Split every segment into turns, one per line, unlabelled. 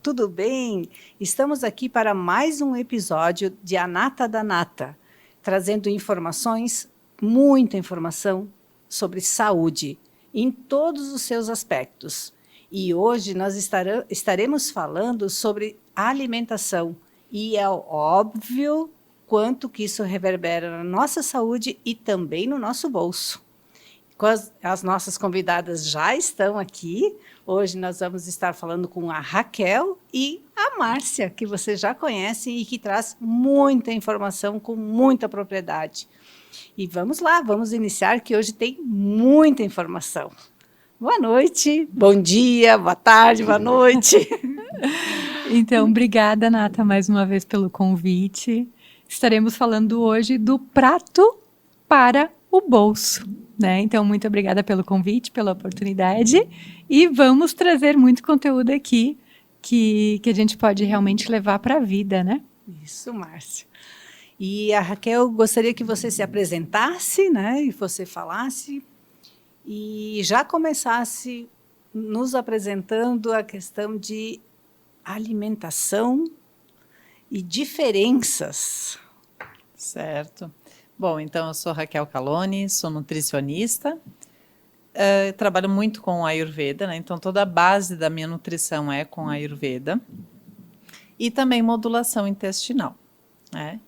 tudo bem? Estamos aqui para mais um episódio de A Nata da Nata, trazendo informações, muita informação sobre saúde, em todos os seus aspectos. E hoje nós estaremos falando sobre alimentação, e é óbvio quanto que isso reverbera na nossa saúde e também no nosso bolso. As nossas convidadas já estão aqui. Hoje nós vamos estar falando com a Raquel e a Márcia, que vocês já conhecem e que traz muita informação com muita propriedade. E vamos lá, vamos iniciar, que hoje tem muita informação. Boa noite, bom dia, boa tarde, boa noite.
Então, obrigada, Nata, mais uma vez pelo convite. Estaremos falando hoje do prato para o bolso, né? Então, muito obrigada pelo convite, pela oportunidade, e vamos trazer muito conteúdo aqui que a gente pode realmente levar para a vida, né?
Isso, Márcia. E a Raquel, gostaria que você se apresentasse, né? E você falasse e já começasse nos apresentando a questão de alimentação e diferenças.
Certo. Bom, então eu sou Raquel Caloni, sou nutricionista, trabalho muito com Ayurveda, né? Então toda a base da minha nutrição é com Ayurveda e também modulação intestinal, né?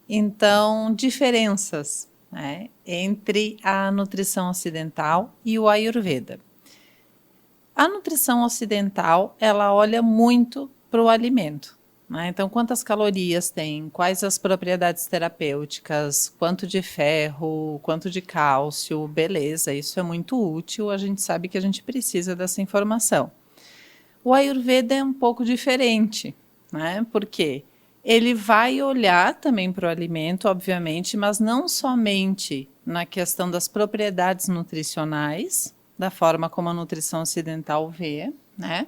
Então, diferenças, né, entre a nutrição ocidental e o Ayurveda. A nutrição ocidental, ela olha muito para o alimento. Então, quantas calorias tem, quais as propriedades terapêuticas, quanto de ferro, quanto de cálcio, beleza, isso é muito útil, a gente sabe que a gente precisa dessa informação. O Ayurveda é um pouco diferente, né? Porque ele vai olhar também para o alimento, obviamente, mas não somente na questão das propriedades nutricionais, da forma como a nutrição ocidental vê, né?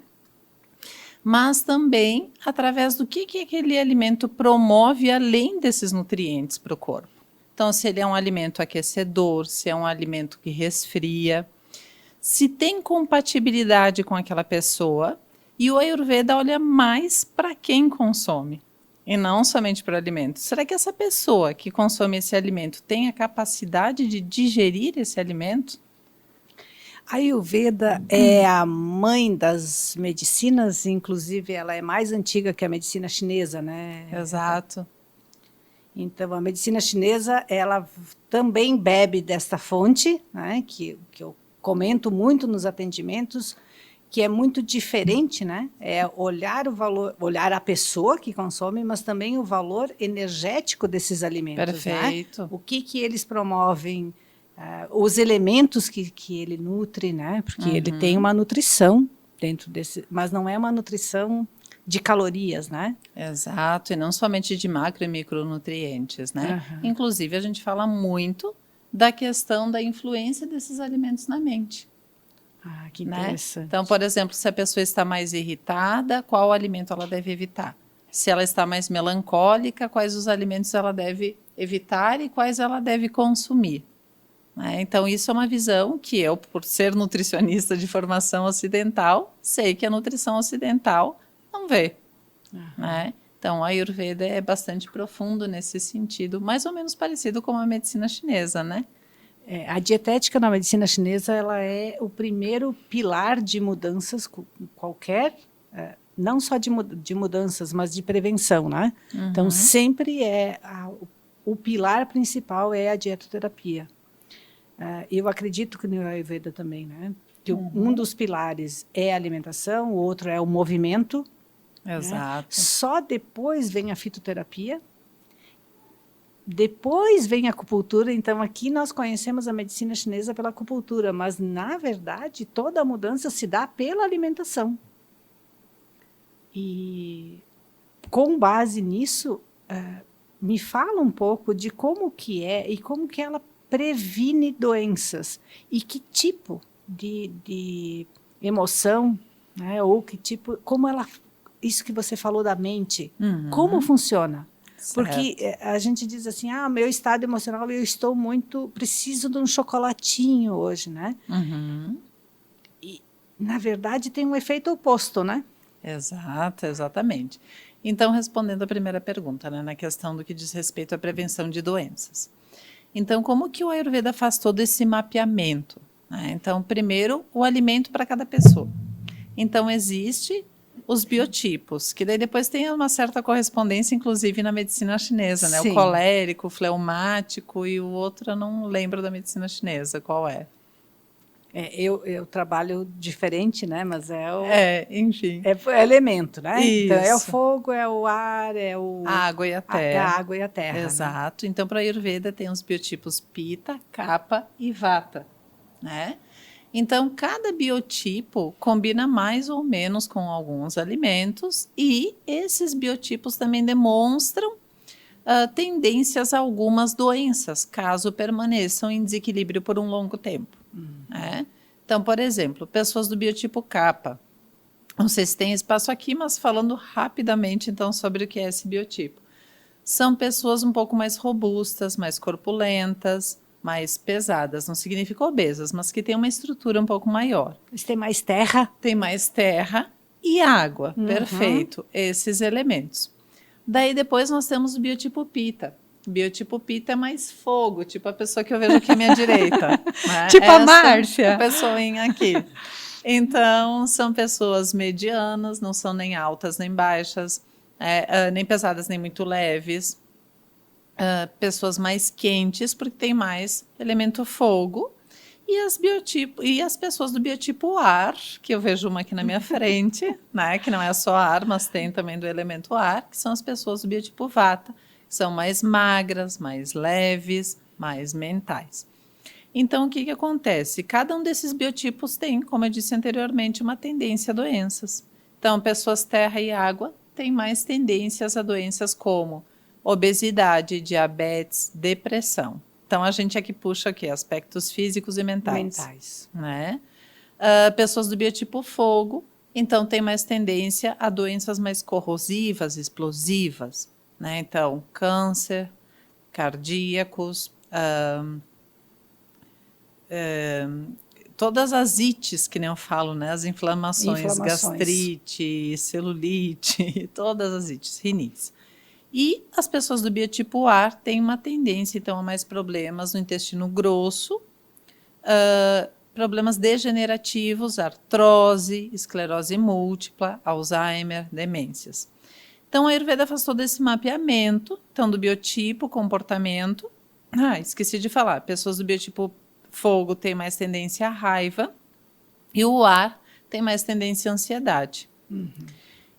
Mas também através do que aquele alimento promove além desses nutrientes para o corpo. Então, se ele é um alimento aquecedor, se é um alimento que resfria, se tem compatibilidade com aquela pessoa, e o Ayurveda olha mais para quem consome, e não somente para o alimento. Será que essa pessoa que consome esse alimento tem a capacidade de digerir esse alimento?
A Ayurveda é a mãe das medicinas, inclusive ela é mais antiga que a medicina chinesa, né?
Exato.
Então, a medicina chinesa, ela também bebe desta fonte, né? Que eu comento muito nos atendimentos, que é muito diferente, né? É olhar o valor, olhar a pessoa que consome, mas também o valor energético desses alimentos.
Perfeito.
Né? O que eles promovem, os elementos que ele nutre, né? Porque ele tem uma nutrição dentro desse, mas não é uma nutrição de calorias, né?
Exato, e não somente de macro e micronutrientes, né? Inclusive, a gente fala muito da questão da influência desses alimentos na mente.
Ah, que interessante.
Né? Então, por exemplo, se a pessoa está mais irritada, qual alimento ela deve evitar? Se ela está mais melancólica, quais os alimentos ela deve evitar e quais ela deve consumir? Né? Então, isso é uma visão que eu, por ser nutricionista de formação ocidental, sei que a nutrição ocidental não vê. Né? Então, a Ayurveda é bastante profundo nesse sentido, mais ou menos parecido com a medicina chinesa, né?
A dietética na medicina chinesa, ela é o primeiro pilar de mudanças qualquer, não só de mudanças, mas de prevenção, né? Então, sempre o pilar principal é a dietoterapia. Eu acredito que no Ayurveda também, né? Que um dos pilares é a alimentação, o outro é o movimento.
Exato.
Né? Só depois vem a fitoterapia. Depois vem a acupuntura, então aqui nós conhecemos a medicina chinesa pela acupuntura, mas na verdade toda a mudança se dá pela alimentação. E com base nisso, me fala um pouco de como que é e como que ela previne doenças e que tipo de emoção, né, ou que tipo, como ela, isso que você falou da mente, como funciona? Porque a gente diz assim, meu estado emocional, preciso de um chocolatinho hoje, né? E, na verdade, tem um efeito oposto, né?
Exato, exatamente. Então, respondendo a primeira pergunta, né, na questão do que diz respeito à prevenção de doenças. Então, como que o Ayurveda faz todo esse mapeamento, né? Então, primeiro, o alimento para cada pessoa. Então, existe os biotipos, que daí depois tem uma certa correspondência, inclusive na medicina chinesa, né?
Sim.
O colérico, o fleumático e o outro eu não lembro da medicina chinesa, qual é?
Eu trabalho diferente, né? Mas
Enfim.
é elemento, né? Então é o
Isso.
fogo, é o ar, é
A água e a
a
terra.
água e a terra. Né?
Exato. Então, para a Ayurveda tem os biotipos Pitta, Kapha e Vata, né? Então, cada biotipo combina mais ou menos com alguns alimentos e esses biotipos também demonstram tendências a algumas doenças, caso permaneçam em desequilíbrio por um longo tempo. Né? Então, por exemplo, pessoas do biotipo Kapha. Não sei se tem espaço aqui, mas falando rapidamente, então, sobre o que é esse biotipo. São pessoas um pouco mais robustas, mais corpulentas, mais pesadas. Não significa obesas, mas que têm uma estrutura um pouco maior.
Eles têm mais terra.
Tem mais terra e água. Perfeito. Esses elementos. Daí depois nós temos o biotipo Pitta. O biotipo Pitta é mais fogo, tipo a pessoa que eu vejo aqui à minha direita. Né?
Tipo a Márcia.
A pessoinha aqui. Então, são pessoas medianas, não são nem altas nem baixas, nem pesadas nem muito leves. Pessoas mais quentes, porque tem mais elemento fogo. E as pessoas do biotipo ar, que eu vejo uma aqui na minha frente, né, que não é só ar, mas tem também do elemento ar, que são as pessoas do biotipo Vata, que são mais magras, mais leves, mais mentais. Então, o que acontece? Cada um desses biotipos tem, como eu disse anteriormente, uma tendência a doenças. Então, pessoas terra e água têm mais tendências a doenças como obesidade, diabetes, depressão. Então, a gente aqui puxa aqui aspectos físicos e mentais. Né? Pessoas do biotipo fogo, então, tem mais tendência a doenças mais corrosivas, explosivas. Né? Então, câncer, cardíacos, todas as ites, que nem eu falo, né? As inflamações, gastrite, celulite, todas as ites, rinites. E as pessoas do biotipo ar têm uma tendência, então, a mais problemas no intestino grosso, problemas degenerativos, artrose, esclerose múltipla, Alzheimer, demências. Então, a Ayurveda faz todo esse mapeamento, então, do biotipo, comportamento. Esqueci de falar, pessoas do biotipo fogo têm mais tendência à raiva e o ar tem mais tendência à ansiedade.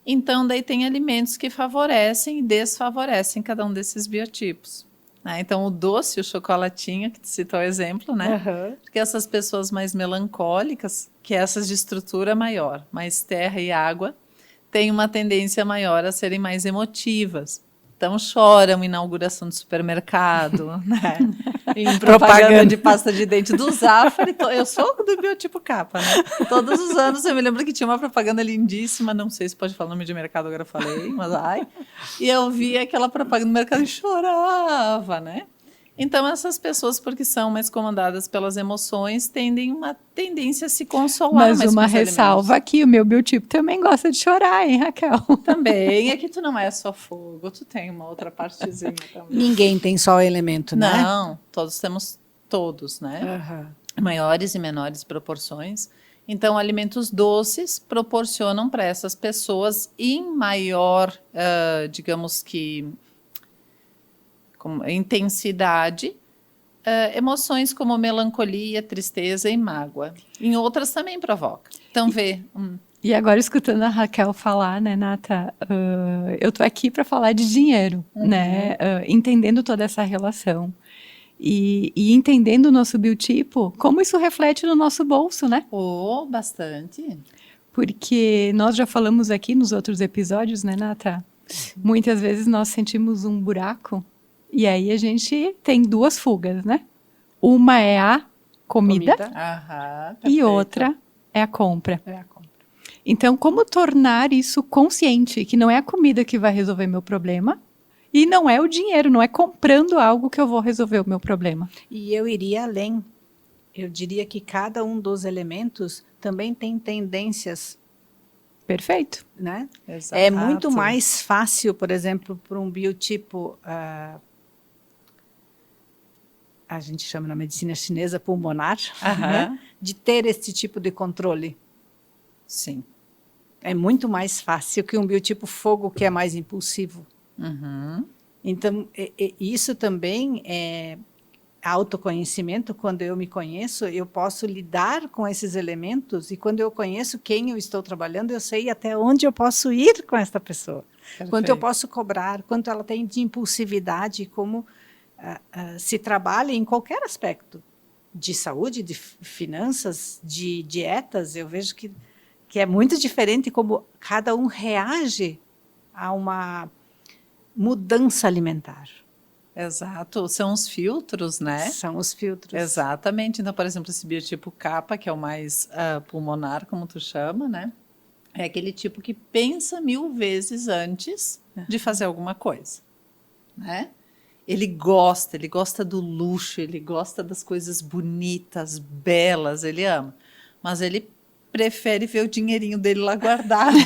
Então, daí tem alimentos que favorecem e desfavorecem cada um desses biotipos. Né? Então, o doce, o chocolatinho, que tu citou o exemplo, né? Porque essas pessoas mais melancólicas, que essas de estrutura maior, mais terra e água, têm uma tendência maior a serem mais emotivas. Então, choram em inauguração de supermercado, né? Em propaganda de pasta de dente do Zafari. Eu sou do biotipo Kapha, né? Todos os anos eu me lembro que tinha uma propaganda lindíssima, não sei se pode falar o nome de mercado, agora eu falei, mas e eu via aquela propaganda no mercado e chorava, né? Então, essas pessoas, porque são mais comandadas pelas emoções, tendem uma tendência a se consolar.
Mas uma ressalva aqui, o meu biotipo também gosta de chorar, hein, Raquel?
Também, é que tu não é só fogo, tu tem uma outra partezinha também.
Ninguém tem só o elemento, né?
Não, todos temos né? Maiores e menores proporções. Então, alimentos doces proporcionam para essas pessoas em maior, digamos que, intensidade, emoções como melancolia, tristeza e mágoa. Em outras também provoca. Então,
E agora, escutando a Raquel falar, né, Nata, eu tô aqui para falar de dinheiro, né, entendendo toda essa relação e entendendo o nosso biotipo, como isso reflete no nosso bolso, né?
Bastante.
Porque nós já falamos aqui nos outros episódios, né, Nata? Muitas vezes nós sentimos um buraco e aí a gente tem duas fugas, né? Uma é a comida. E outra é a compra. Então, como tornar isso consciente, que não é a comida que vai resolver meu problema e não é o dinheiro, não é comprando algo que eu vou resolver o meu problema.
E eu iria além. Eu diria que cada um dos elementos também tem tendências
Perfeito.
né?
Exato.
É muito mais fácil, por exemplo, para um biotipo, a gente chama na medicina chinesa pulmonar,
Aham.
né? De ter esse tipo de controle.
Sim.
É muito mais fácil que um biotipo fogo, que é mais impulsivo.
Uhum.
Então, isso também é autoconhecimento. Quando eu me conheço, eu posso lidar com esses elementos, e quando eu conheço quem eu estou trabalhando, eu sei até onde eu posso ir com essa pessoa. Quanto eu
Perfeito.
posso cobrar, quanto ela tem de impulsividade, como se trabalha em qualquer aspecto de saúde, de finanças, de dietas. Eu vejo que é muito diferente como cada um reage a uma mudança alimentar.
Exato. São os filtros, né?
São os filtros.
Exatamente. Então, por exemplo, esse biotipo kappa, que é o mais pulmonar, como tu chama, né? É aquele tipo que pensa 1000 vezes antes de fazer alguma coisa, né? Ele gosta do luxo, ele gosta das coisas bonitas, belas, ele ama. Mas ele prefere ver o dinheirinho dele lá guardado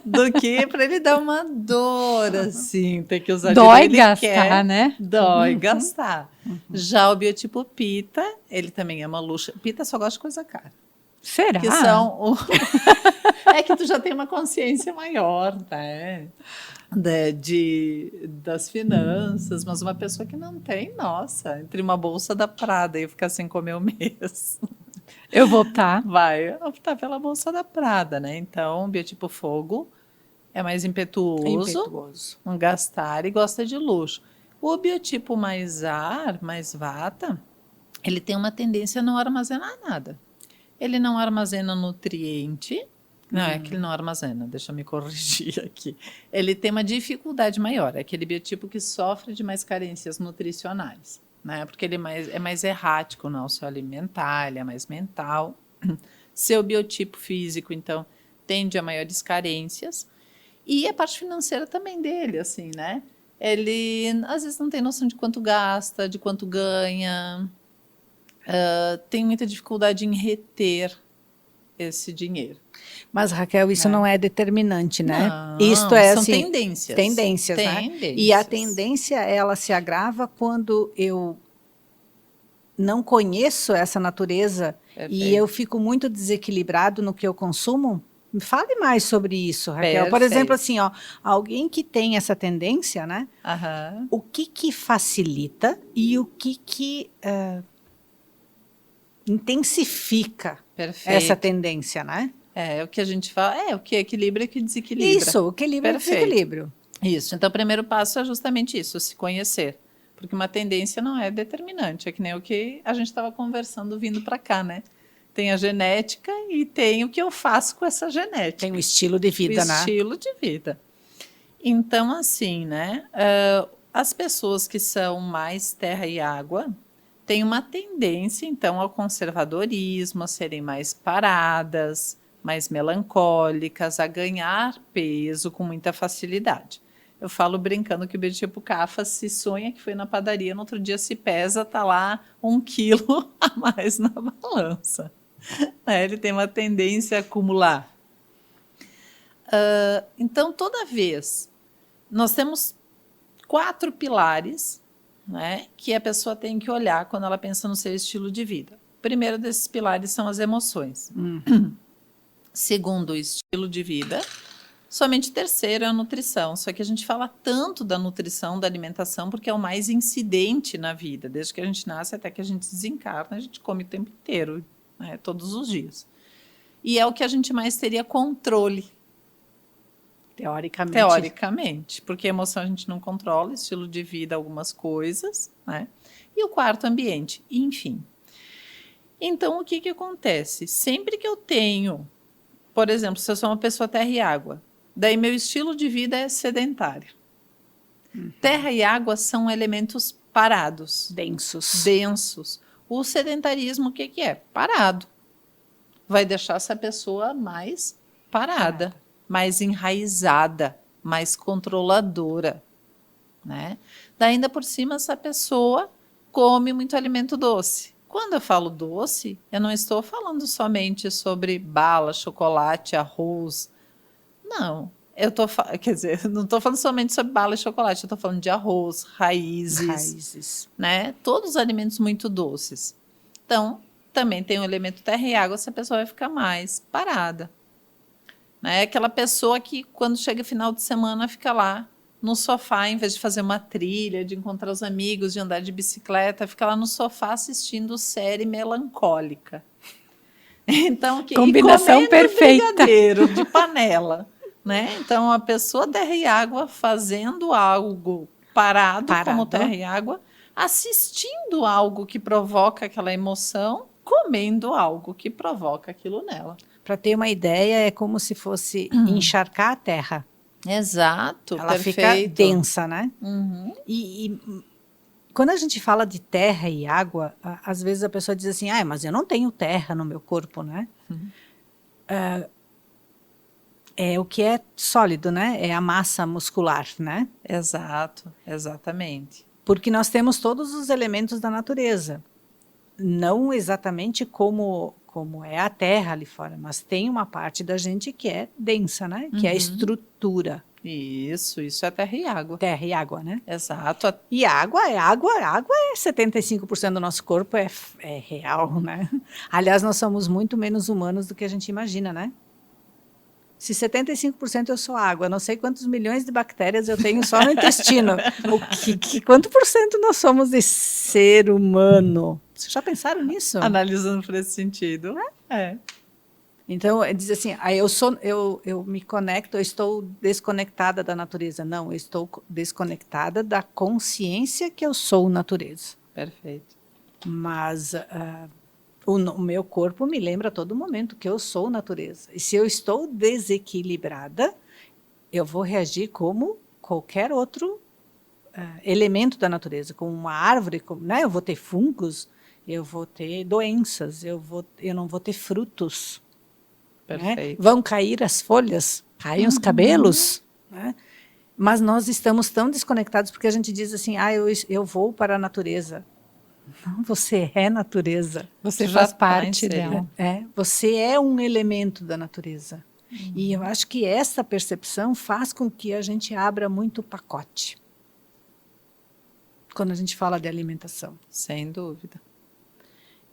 do que para ele dar uma dor, assim, ter que usar
Dói
dinheiro. Ele
gastar,
quer,
né?
dói gastar. Já o biotipo Pitta, ele também ama luxo. Pitta só gosta de coisa cara.
Será?
Que são é que tu já tem uma consciência maior, né? Das finanças, mas uma pessoa que não tem, nossa, entre uma bolsa da Prada e eu ficar sem comer um mês,
Eu vou optar.
vai optar pela bolsa da Prada, né? Então, o biotipo fogo é mais impetuoso, não gastar e gosta de luxo. O biotipo mais ar, mais vata, ele tem uma tendência a não armazenar nada. Ele não armazena nutriente. Não, é que ele não armazena, deixa eu me corrigir aqui. Ele tem uma dificuldade maior, é aquele biotipo que sofre de mais carências nutricionais, né? Porque ele é mais errático no seu alimentar, ele é mais mental. Seu biotipo físico, então, tende a maiores carências. E a parte financeira também dele, assim, né? Ele, às vezes, não tem noção de quanto gasta, de quanto ganha. Tem muita dificuldade em reter esse dinheiro.
Mas, Raquel, isso não é determinante, né?
Não,
Isto é
são
assim,
tendências.
tendências, né? E a tendência, ela se agrava quando eu não conheço essa natureza. Perfeito. E eu fico muito desequilibrado no que eu consumo. Me fale mais sobre isso, Raquel. Perfeito. Por exemplo, assim, ó, alguém que tem essa tendência, né?
Aham.
O que facilita e o que intensifica essa tendência, né?
É o que a gente fala, o que equilibra e o que desequilibra.
Isso, o equilíbrio e o desequilíbrio.
Isso, então o primeiro passo é justamente isso, se conhecer. Porque uma tendência não é determinante, é que nem o que a gente estava conversando vindo para cá, né? Tem a genética e tem o que eu faço com essa genética.
Tem o estilo de vida, né?
O estilo de vida. Então, assim, né? As pessoas que são mais terra e água têm uma tendência, então, ao conservadorismo, a serem mais paradas, mais melancólicas, a ganhar peso com muita facilidade. Eu falo brincando que o biotipo kapha se sonha que foi na padaria, no outro dia se pesa, tá lá 1 quilo a mais na balança. Ele tem uma tendência a acumular. Então, toda vez, nós temos 4 pilares, né, que a pessoa tem que olhar quando ela pensa no seu estilo de vida. O primeiro desses pilares são as emoções. Segundo, o estilo de vida. Somente o terceiro é a nutrição. Só que a gente fala tanto da nutrição, da alimentação, porque é o mais incidente na vida. Desde que a gente nasce até que a gente desencarna, a gente come o tempo inteiro, né, todos os dias. E é o que a gente mais teria controle.
Teoricamente.
Teoricamente, porque a emoção a gente não controla, estilo de vida, algumas coisas, né? E o quarto, ambiente, enfim. Então, o que acontece? Sempre que eu tenho, por exemplo, se eu sou uma pessoa terra e água, daí meu estilo de vida é sedentário. Terra e água são elementos parados. Densos. O sedentarismo, o que é? Parado. Vai deixar essa pessoa mais parada. Mais enraizada, mais controladora, né? Daí, ainda por cima, essa pessoa come muito alimento doce. Quando eu falo doce, eu não estou falando somente sobre bala, chocolate, arroz, Não. Quer dizer, não estou falando somente sobre bala e chocolate, eu estou falando de arroz, raízes, né? Todos os alimentos muito doces. Então, também tem o elemento terra e água, essa pessoa vai ficar mais parada. Né? Aquela pessoa que, quando chega final de semana, fica lá no sofá, em vez de fazer uma trilha, de encontrar os amigos, de andar de bicicleta, fica lá no sofá assistindo série melancólica. Então,
combinação perfeita.
Brigadeiro de panela. Né? Então, a pessoa terra e água fazendo algo parado, como terra e água, assistindo algo que provoca aquela emoção, comendo algo que provoca aquilo nela.
Para ter uma ideia, é como se fosse encharcar a terra.
Exato,
ela
perfeito.
Fica densa, né?
Uhum.
E quando a gente fala de terra e água, às vezes a pessoa diz assim, mas eu não tenho terra no meu corpo, né? É o que é sólido, né? É a massa muscular, né?
Exato, exatamente.
Porque nós temos todos os elementos da natureza. Não exatamente como é a terra ali fora, mas tem uma parte da gente que é densa, né? Que é a estrutura.
Isso é terra e água.
Terra e água, né?
Exato.
E água é 75% do nosso corpo, é real, né? Aliás, nós somos muito menos humanos do que a gente imagina, né? Se 75% eu sou água, não sei quantos milhões de bactérias eu tenho só no intestino. Quanto por cento nós somos de ser humano? Vocês já pensaram nisso?
Analisando por esse sentido. É.
Então, diz assim, eu me conecto, eu estou desconectada da natureza. Não, eu estou desconectada da consciência que eu sou natureza.
Perfeito.
Mas o meu corpo me lembra a todo momento que eu sou natureza. E se eu estou desequilibrada, eu vou reagir como qualquer outro elemento da natureza, como uma árvore, né? Eu vou ter fungos, eu vou ter doenças, eu não vou ter frutos.
Perfeito.
Né? Vão cair as folhas, caem os cabelos. Né? Mas nós estamos tão desconectados porque a gente diz assim, eu vou para a natureza. Não, você é natureza.
Você faz parte dela.
Você é um elemento da natureza. E eu acho que essa percepção faz com que a gente abra muito o pacote. Quando a gente fala de alimentação.
Sem dúvida.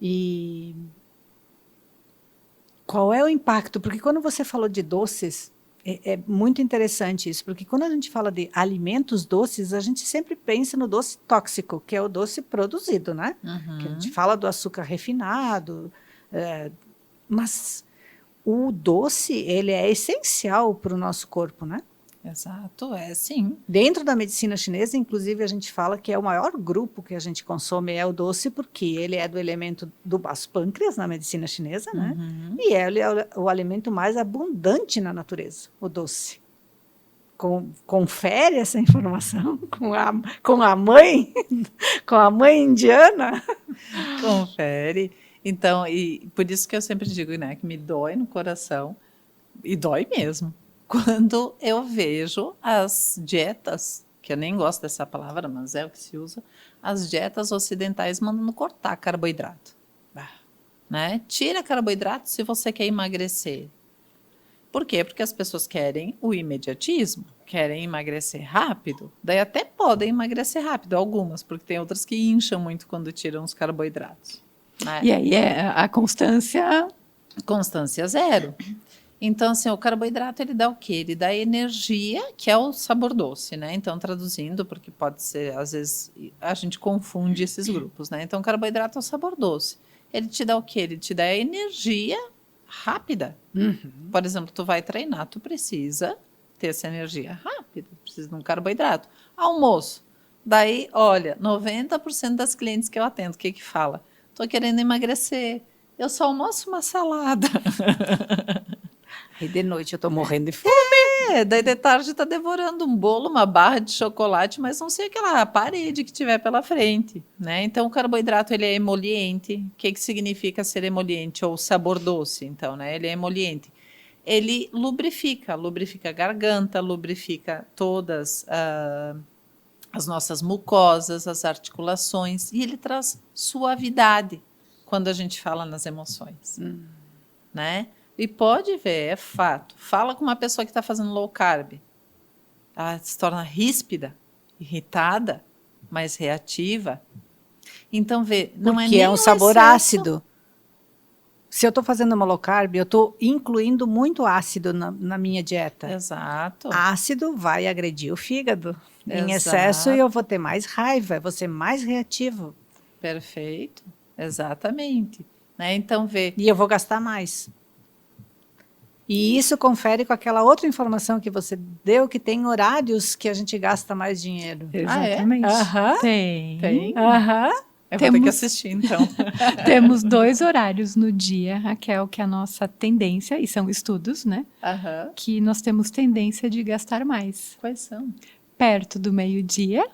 E qual é o impacto? Porque quando você falou de doces, é muito interessante isso, porque quando a gente fala de alimentos doces, a gente sempre pensa no doce tóxico, que é o doce produzido, né? Que a gente fala do açúcar refinado, mas o doce, ele é essencial para o nosso corpo, né?
Exato, sim.
Dentro da medicina chinesa, inclusive, a gente fala que é o maior grupo que a gente consome é o doce, porque ele é do elemento do baço pâncreas na medicina chinesa, né? E ele é o alimento mais abundante na natureza, o doce. Confere essa informação com a mãe indiana.
Confere. Então, e por isso que eu sempre digo, né, que me dói no coração, e dói mesmo, quando eu vejo as dietas, que eu nem gosto dessa palavra, mas é o que se usa, as dietas ocidentais mandando cortar carboidrato. Né? Tira carboidrato se você quer emagrecer. Por quê? Porque as pessoas querem o imediatismo, querem emagrecer rápido. Daí até podem emagrecer rápido, algumas, porque tem outras que incham muito quando tiram os carboidratos. Né?
E aí a constância...
Constância zero. Então, assim, o carboidrato, ele dá o quê? Ele dá energia, que é o sabor doce, né? Então, traduzindo, porque pode ser, às vezes, a gente confunde esses grupos, né? Então, o carboidrato é o sabor doce. Ele te dá o quê? Ele te dá energia rápida. Por exemplo, tu vai treinar, tu precisa ter essa energia rápida, precisa de um carboidrato. Almoço. Daí, olha, 90% das clientes que eu atendo, o que que fala? Tô querendo emagrecer. Eu só almoço uma salada.
E de noite eu tô morrendo de fome.
Daí de tarde tá devorando um bolo, uma barra de chocolate, mas não sei aquela parede que tiver pela frente, né? Então o carboidrato, ele é emoliente. O que que significa ser emoliente ou sabor doce? Então, né? Ele é emoliente. Ele lubrifica a garganta, lubrifica todas as nossas mucosas, as articulações, e ele traz suavidade quando a gente fala nas emoções, né? E pode ver, é fato. Fala com uma pessoa que está fazendo low carb. Ela se torna ríspida, irritada, mais reativa. Então, vê, não
Porque
é nem
é um
o
sabor
excesso.
ácido. Se eu estou fazendo uma low carb, eu estou incluindo muito ácido na minha dieta.
Exato.
Ácido vai agredir o fígado. Em
Exato.
excesso, eu vou ter mais raiva, eu vou ser mais reativo.
Perfeito. Exatamente. Né? Então, vê.
E eu vou gastar mais. E isso confere com aquela outra informação que você deu, que tem horários que a gente gasta mais dinheiro.
Exatamente.
Aham.
Tem.
Aham.
Eu vou ter que assistir, então.
Temos 2 horários no dia, Raquel, que é a nossa tendência, e são estudos, né?
Aham.
Que nós temos tendência de gastar mais.
Quais são?
Perto do meio-dia,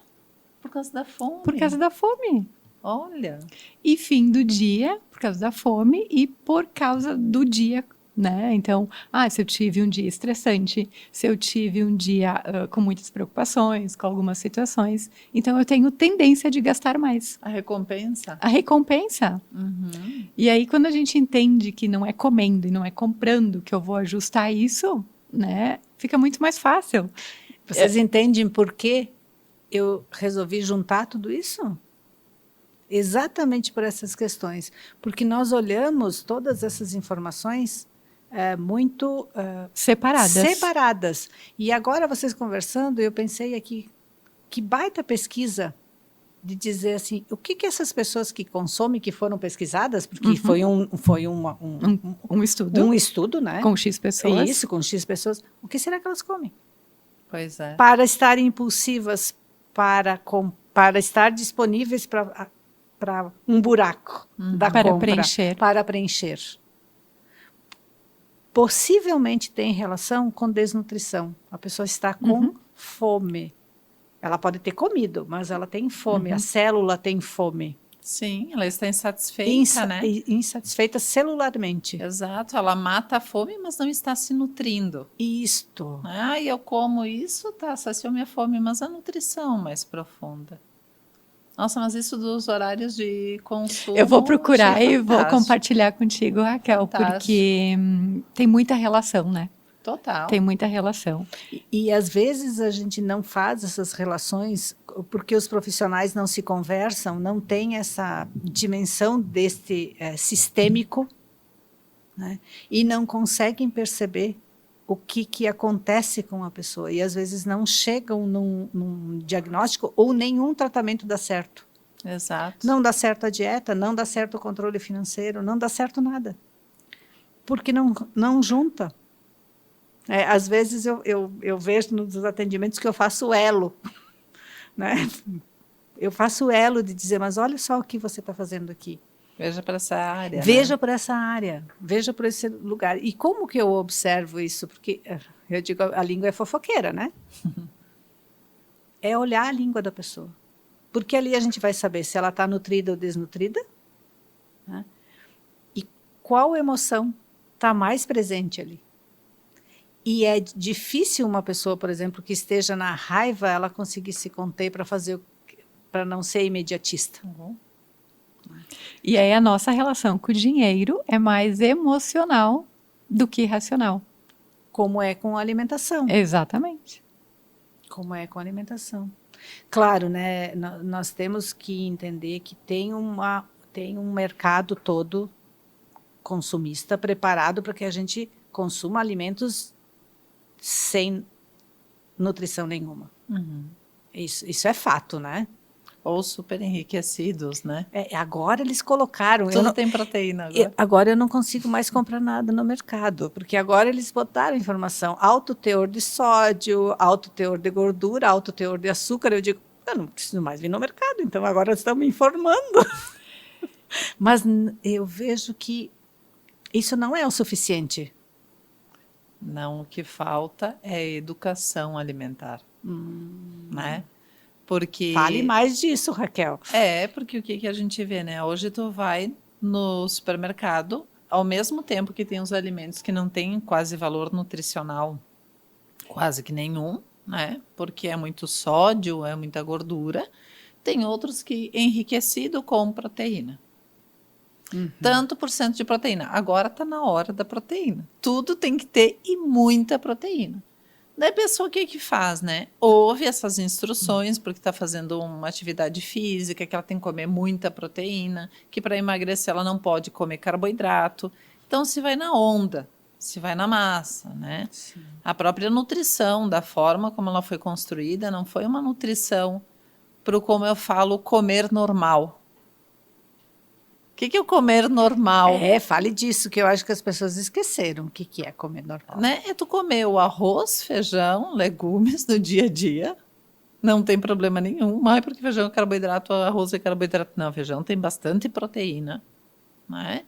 Por causa da fome.
por causa da fome.
Olha.
E fim do dia, por causa da fome e por causa do dia, né? Então, se eu tive um dia estressante, se eu tive um dia com muitas preocupações, com algumas situações, então eu tenho tendência de gastar mais.
A recompensa.
A recompensa.
Uhum.
E aí, quando a gente entende que não é comendo e não é comprando que eu vou ajustar isso, né? Fica muito mais fácil.
Vocês entendem por que eu resolvi juntar tudo isso? Exatamente por essas questões. Porque nós olhamos todas essas informações muito separadas. E agora, vocês conversando, eu pensei aqui, que baita pesquisa de dizer assim, o que essas pessoas que consomem, que foram pesquisadas, porque foi
um estudo.
Um estudo, né?
Com X pessoas.
Isso, com X pessoas. O que será que elas comem?
Pois é.
Para estarem impulsivas, para estar disponíveis para um buraco da
para
compra.
Preencher.
Para preencher. Possivelmente tem relação com desnutrição. A pessoa está com fome. Ela pode ter comido, mas ela tem fome. A célula tem fome.
Sim, ela está insatisfeita, né?
Insatisfeita celularmente.
Exato, ela mata a fome, mas não está se nutrindo.
Isto.
E eu como isso, saciou minha fome, mas a nutrição mais profunda. Nossa, mas isso dos horários de consumo...
Eu vou procurar
achei
e vou
fantástico.
compartilhar contigo, Raquel,
Fantástico.
porque tem muita relação, né?
Total.
Tem muita relação.
E às vezes a gente não faz essas relações porque os profissionais não se conversam, não tem essa dimensão deste sistêmico, né? E não conseguem perceber o que acontece com a pessoa. E às vezes não chegam num diagnóstico ou nenhum tratamento dá certo.
Exato.
Não dá certo a dieta, não dá certo o controle financeiro, não dá certo nada. Porque não junta. Às vezes eu vejo nos atendimentos que eu faço elo, né? Eu faço elo de dizer, mas olha só o que você está fazendo aqui.
Veja para essa área.
Veja por essa área, veja por esse lugar. E como que eu observo isso? Porque eu digo, a língua é fofoqueira, né? É olhar a língua da pessoa. Porque ali a gente vai saber se ela está nutrida ou desnutrida, né? E qual emoção está mais presente ali. E é difícil uma pessoa, por exemplo, que esteja na raiva, ela conseguir se conter para não ser imediatista.
E aí a nossa relação com o dinheiro é mais emocional do que racional.
Como é com a alimentação.
Exatamente.
Como é com a alimentação. Claro, né? Nós temos que entender que tem um mercado todo consumista preparado para que a gente consuma alimentos sem nutrição nenhuma. Isso é fato, né?
Ou super enriquecidos, né?
Agora eles colocaram...
Tudo tem proteína agora.
Agora eu não consigo mais comprar nada no mercado, porque agora eles botaram informação, alto teor de sódio, alto teor de gordura, alto teor de açúcar. Eu digo, eu não preciso mais vir no mercado, então agora estão me informando. Mas eu vejo que isso não é o suficiente.
Não, o que falta é educação alimentar, né? Porque...
Fale mais disso, Raquel.
Porque o que a gente vê, né? Hoje tu vai no supermercado, ao mesmo tempo que tem os alimentos que não têm quase valor nutricional, quase que nenhum, né? Porque é muito sódio, é muita gordura. Tem outros que enriquecido com proteína. Tanto por cento de proteína. Agora está na hora da proteína. Tudo tem que ter e muita proteína. Daí a pessoa o que faz, né? Ouve essas instruções, porque está fazendo uma atividade física, que ela tem que comer muita proteína, que para emagrecer ela não pode comer carboidrato. Então se vai na onda, se vai na massa, né?
Sim.
A própria nutrição, da forma como ela foi construída, não foi uma nutrição para o, como eu falo, comer normal. O que é o comer normal?
Fale disso, que eu acho que as pessoas esqueceram o que é comer normal.
Né? É tu comer o arroz, feijão, legumes no dia a dia. Não tem problema nenhum. Mas porque feijão é carboidrato, arroz é carboidrato. Não, feijão tem bastante proteína. Né?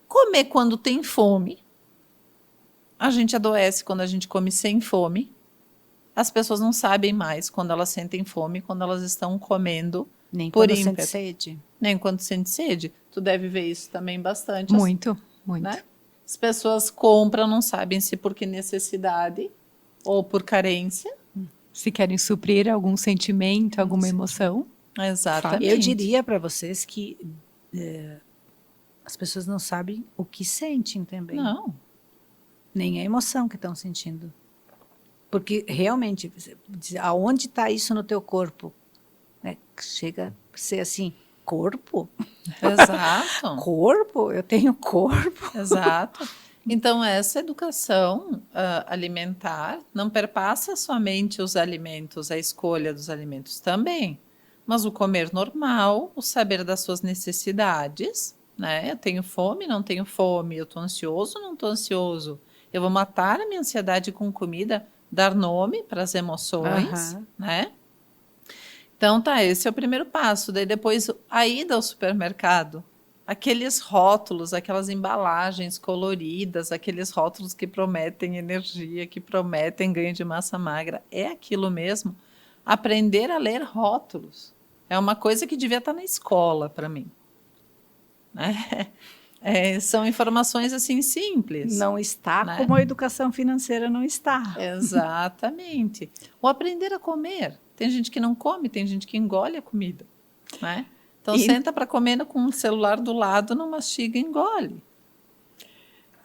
Comer quando tem fome. A gente adoece quando a gente come sem fome. As pessoas não sabem mais quando elas sentem fome, quando elas estão comendo
Nem
por
quando
ímpeto.
sente sede.
Nem quando sente sede. Tu deve ver isso também bastante.
Muito.
Né? As pessoas compram, não sabem se por que necessidade ou por carência.
Se querem suprir algum sentimento, alguma emoção.
Exatamente.
Eu diria para vocês que as pessoas não sabem o que sentem também.
Não.
Nem a emoção que estão sentindo. Porque realmente, aonde está isso no teu corpo? Chega a ser assim, corpo?
Exato.
Corpo? Eu tenho corpo?
Exato. Então, essa educação alimentar não perpassa somente os alimentos, a escolha dos alimentos também, mas o comer normal, o saber das suas necessidades, né? Eu tenho fome, não tenho fome, eu estou ansioso, não estou ansioso. Eu vou matar a minha ansiedade com comida, dar nome para as emoções, né? Então, esse é o primeiro passo. Daí depois, a ida ao supermercado. Aqueles rótulos, aquelas embalagens coloridas, aqueles rótulos que prometem energia, que prometem ganho de massa magra. É aquilo mesmo. Aprender a ler rótulos. É uma coisa que devia estar na escola para mim. Né? São informações assim simples.
Não está,
né?
Como a educação financeira não está.
Exatamente. Ou aprender a comer. Tem gente que não come, tem gente que engole a comida. Né? Então, senta para comer com o celular do lado, não mastiga e engole.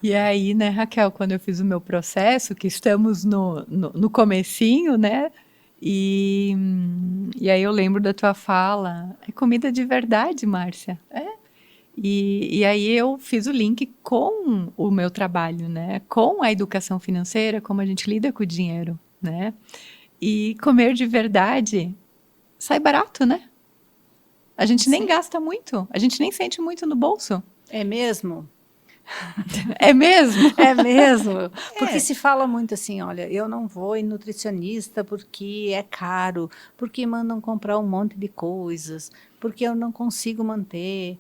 E aí, né, Raquel, quando eu fiz o meu processo, que estamos no comecinho, né, e aí eu lembro da tua fala, é comida de verdade, Márcia. E aí eu fiz o link com o meu trabalho, né, com a educação financeira, como a gente lida com o dinheiro, né, e comer de verdade sai barato, né? A gente nem gasta muito, a gente nem sente muito no bolso.
É mesmo?
É mesmo?
É mesmo. Porque se fala muito assim, olha, eu não vou em nutricionista porque é caro, porque mandam comprar um monte de coisas, porque eu não consigo manter.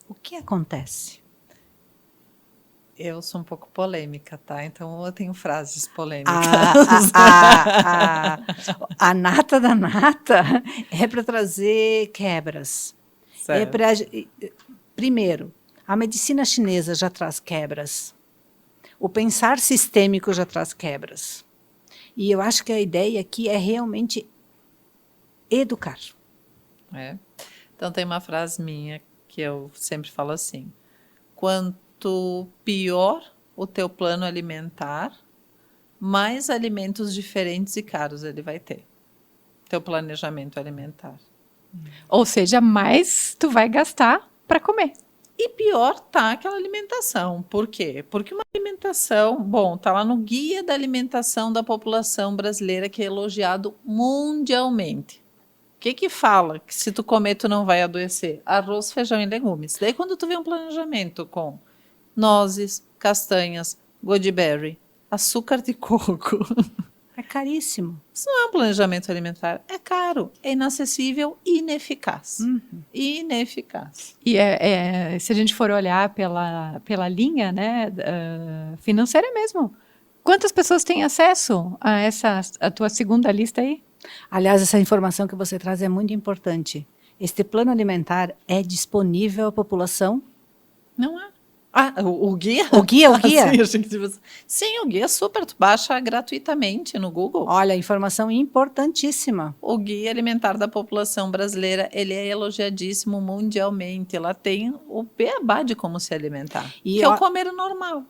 O que acontece?
Eu sou um pouco polêmica, tá? Então eu tenho frases polêmicas.
A nata da nata é para trazer quebras.
Certo.
Primeiro, a medicina chinesa já traz quebras. O pensar sistêmico já traz quebras. E eu acho que a ideia aqui é realmente educar.
Então tem uma frase minha que eu sempre falo assim: quanto pior o teu plano alimentar, mais alimentos diferentes e caros ele vai ter. Teu planejamento alimentar.
Ou seja, mais tu vai gastar para comer.
E pior tá aquela alimentação. Por quê? Porque uma alimentação, tá lá no Guia da Alimentação da População Brasileira, que é elogiado mundialmente. O que fala que se tu comer tu não vai adoecer? Arroz, feijão e legumes. Daí quando tu vê um planejamento com nozes, castanhas, goji-berry, açúcar de coco.
É caríssimo.
Isso não é um planejamento alimentar. É caro, é inacessível e ineficaz. Ineficaz.
E se a gente for olhar pela linha, né, financeira mesmo, quantas pessoas têm acesso a tua segunda lista aí?
Aliás, essa informação que você traz é muito importante. Este plano alimentar é disponível à população?
Não é. Ah, o guia?
O guia, o guia?
Sim, achei que sim, o guia é super, tu baixa gratuitamente no Google.
Olha, informação importantíssima.
O Guia Alimentar da População Brasileira, ele é elogiadíssimo mundialmente. Lá tem o beabá de como se alimentar,
E
que é
ó-
o comer normal.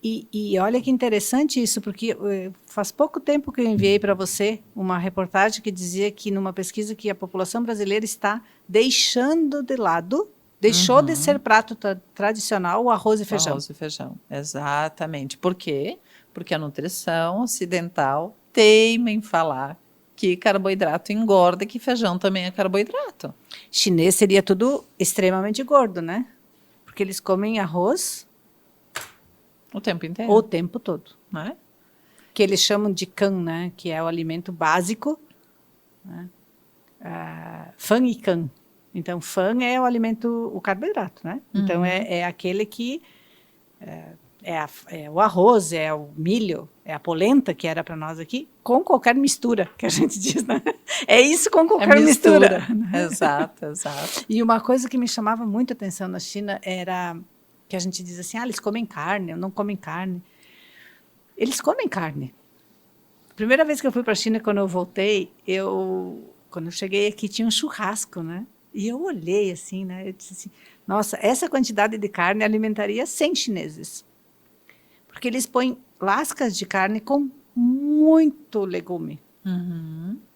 E olha que interessante isso, porque faz pouco tempo que eu enviei para você uma reportagem que dizia que numa pesquisa que a população brasileira está deixando de lado, deixou de ser prato tradicional o arroz e feijão.
Arroz e feijão, exatamente. Por quê? Porque a nutrição ocidental teima em falar que carboidrato engorda e que feijão também é carboidrato.
Chinês seria tudo extremamente gordo, né? Porque eles comem arroz
O tempo inteiro,
o tempo todo.
né?
Que eles chamam de can, né? Que é o alimento básico. Né? Fan e can. Então, fan é o alimento, o carboidrato, né? Então, é aquele que é o arroz, é o milho, é a polenta, que era para nós aqui, com qualquer mistura, que a gente diz, né? É isso com qualquer mistura.
Exato, exato.
E uma coisa que me chamava muito a atenção na China era que a gente diz assim, eles comem carne, ou não comem carne. Eles comem carne. Primeira vez que eu fui para a China, quando eu voltei, quando eu cheguei aqui, tinha um churrasco, né? E eu olhei assim, né? Eu disse assim, nossa, essa quantidade de carne alimentaria 100 chineses. Porque eles põem lascas de carne com muito legume.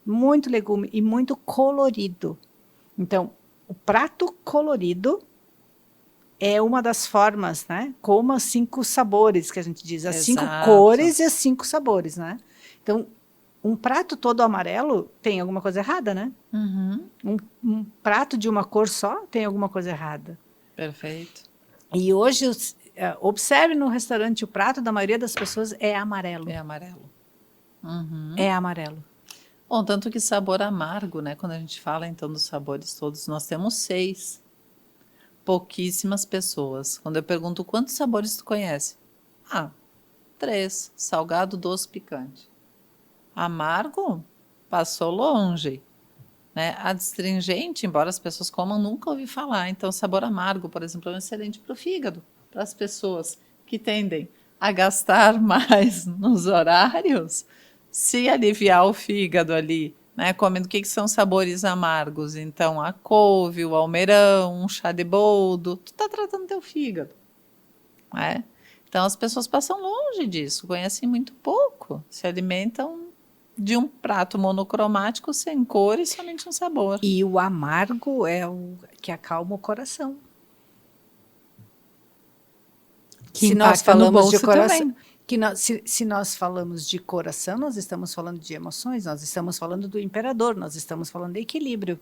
Muito legume e muito colorido. Então, o prato colorido é uma das formas, né? Como os 5 sabores que a gente diz. As 5
Exato.
cores e os 5 sabores, né? Então, um prato todo amarelo tem alguma coisa errada, né? Um prato de uma cor só tem alguma coisa errada.
Perfeito.
E hoje, observe no restaurante, o prato da maioria das pessoas é amarelo.
É amarelo.
É amarelo.
Bom, tanto que sabor amargo, né? Quando a gente fala então dos sabores todos, nós temos 6. Pouquíssimas pessoas. Quando eu pergunto quantos sabores tu conhece? 3. Salgado, doce, picante. Amargo? Passou longe. Né? Adstringente, embora as pessoas comam, nunca ouvi falar. Então, sabor amargo, por exemplo, é um excelente para o fígado. Para as pessoas que tendem a gastar mais nos horários, se aliviar o fígado ali, né? Comendo o que são sabores amargos. Então, a couve, o almeirão, um chá de boldo, tu está tratando teu fígado. Né? Então, as pessoas passam longe disso, conhecem muito pouco, se alimentam de um prato monocromático sem cor e somente um sabor.
E o amargo é o que acalma o coração.
Que
se nós
impacta no
falamos de
bolso
coração,
também.
se nós falamos de coração, nós estamos falando de emoções, nós estamos falando do imperador, nós estamos falando de equilíbrio.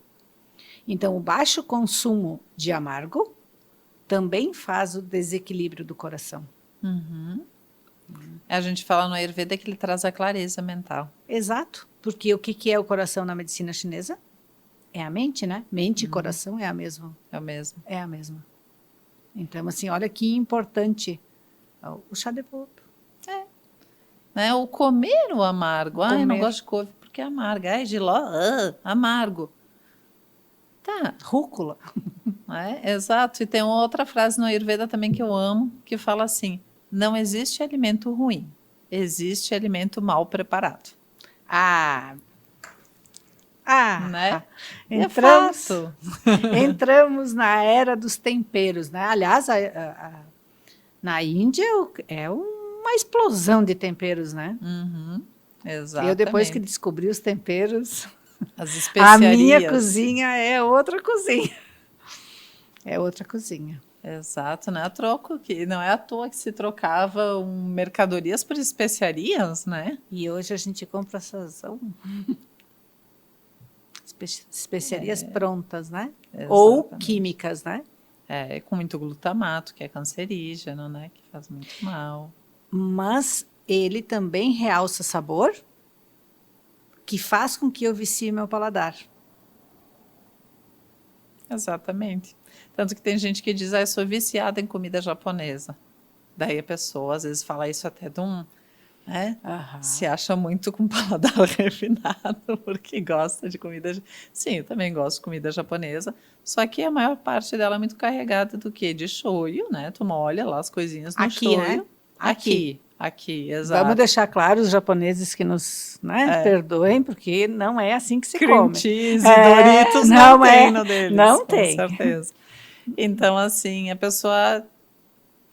Então, o baixo consumo de amargo também faz o desequilíbrio do coração.
A gente fala no Ayurveda que ele traz a clareza mental.
Exato, porque o que é o coração na medicina chinesa? É a mente, né? Mente e coração é a mesma.
É o mesmo.
É a mesma. Então, assim, olha que importante o chá de boldo.
Né? O comer o amargo. Eu não
Comer.
gosto de couve porque é amargo. Ai, jiló, amargo. Tá,
Rúcula.
exato. E tem uma outra frase no Ayurveda também que eu amo, que fala assim, não existe alimento ruim, existe alimento mal preparado. Né?
Entramos,
É fato.
entramos na era dos temperos, né? Aliás, na Índia é uma explosão de temperos, né?
Exatamente.
Eu, depois que descobri os temperos,
As
a
especiarias.
minha cozinha é outra cozinha. É outra cozinha.
Exato, né? A troco, que não é à toa que se trocava mercadorias por especiarias, né?
E hoje a gente compra essas especiarias prontas, né? Ou
Exatamente.
químicas, né?
Com muito glutamato, que é cancerígeno, né? Que faz muito mal.
Mas ele também realça sabor, que faz com que eu vicie meu paladar.
Exatamente. Tanto que tem gente que diz, eu sou viciada em comida japonesa. Daí a pessoa às vezes fala isso até de um né?
Aham.
Se acha muito com paladar refinado, porque gosta de comida. Sim, eu também gosto de comida japonesa, só que a maior parte dela é muito carregada do quê? De shoyu, né? Tu molha lá as coisinhas no
Aqui, né?
shoyu. Aqui,
Vamos
exato.
deixar claro os japoneses que nos, né, perdoem, porque não é assim que se
Cream
come.
cheese e Doritos
não
não
é,
tem no deles,
não
com
tem.
certeza. Então, assim, a pessoa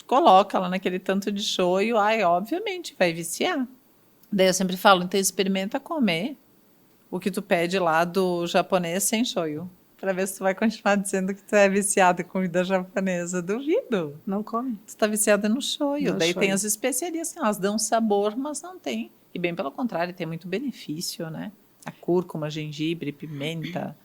coloca lá naquele tanto de shoyu, ai, obviamente, vai viciar. Daí eu sempre falo, então experimenta comer o que tu pede lá do japonês sem shoyu, para ver se tu vai continuar dizendo que tu é viciado em comida japonesa. Duvido.
Não come.
Tu tá viciada no shoyu.
No
Daí
shoyu.
tem as especiarias, assim, elas dão sabor, mas não tem. E bem pelo contrário, tem muito benefício, né? A cúrcuma, gengibre, pimenta,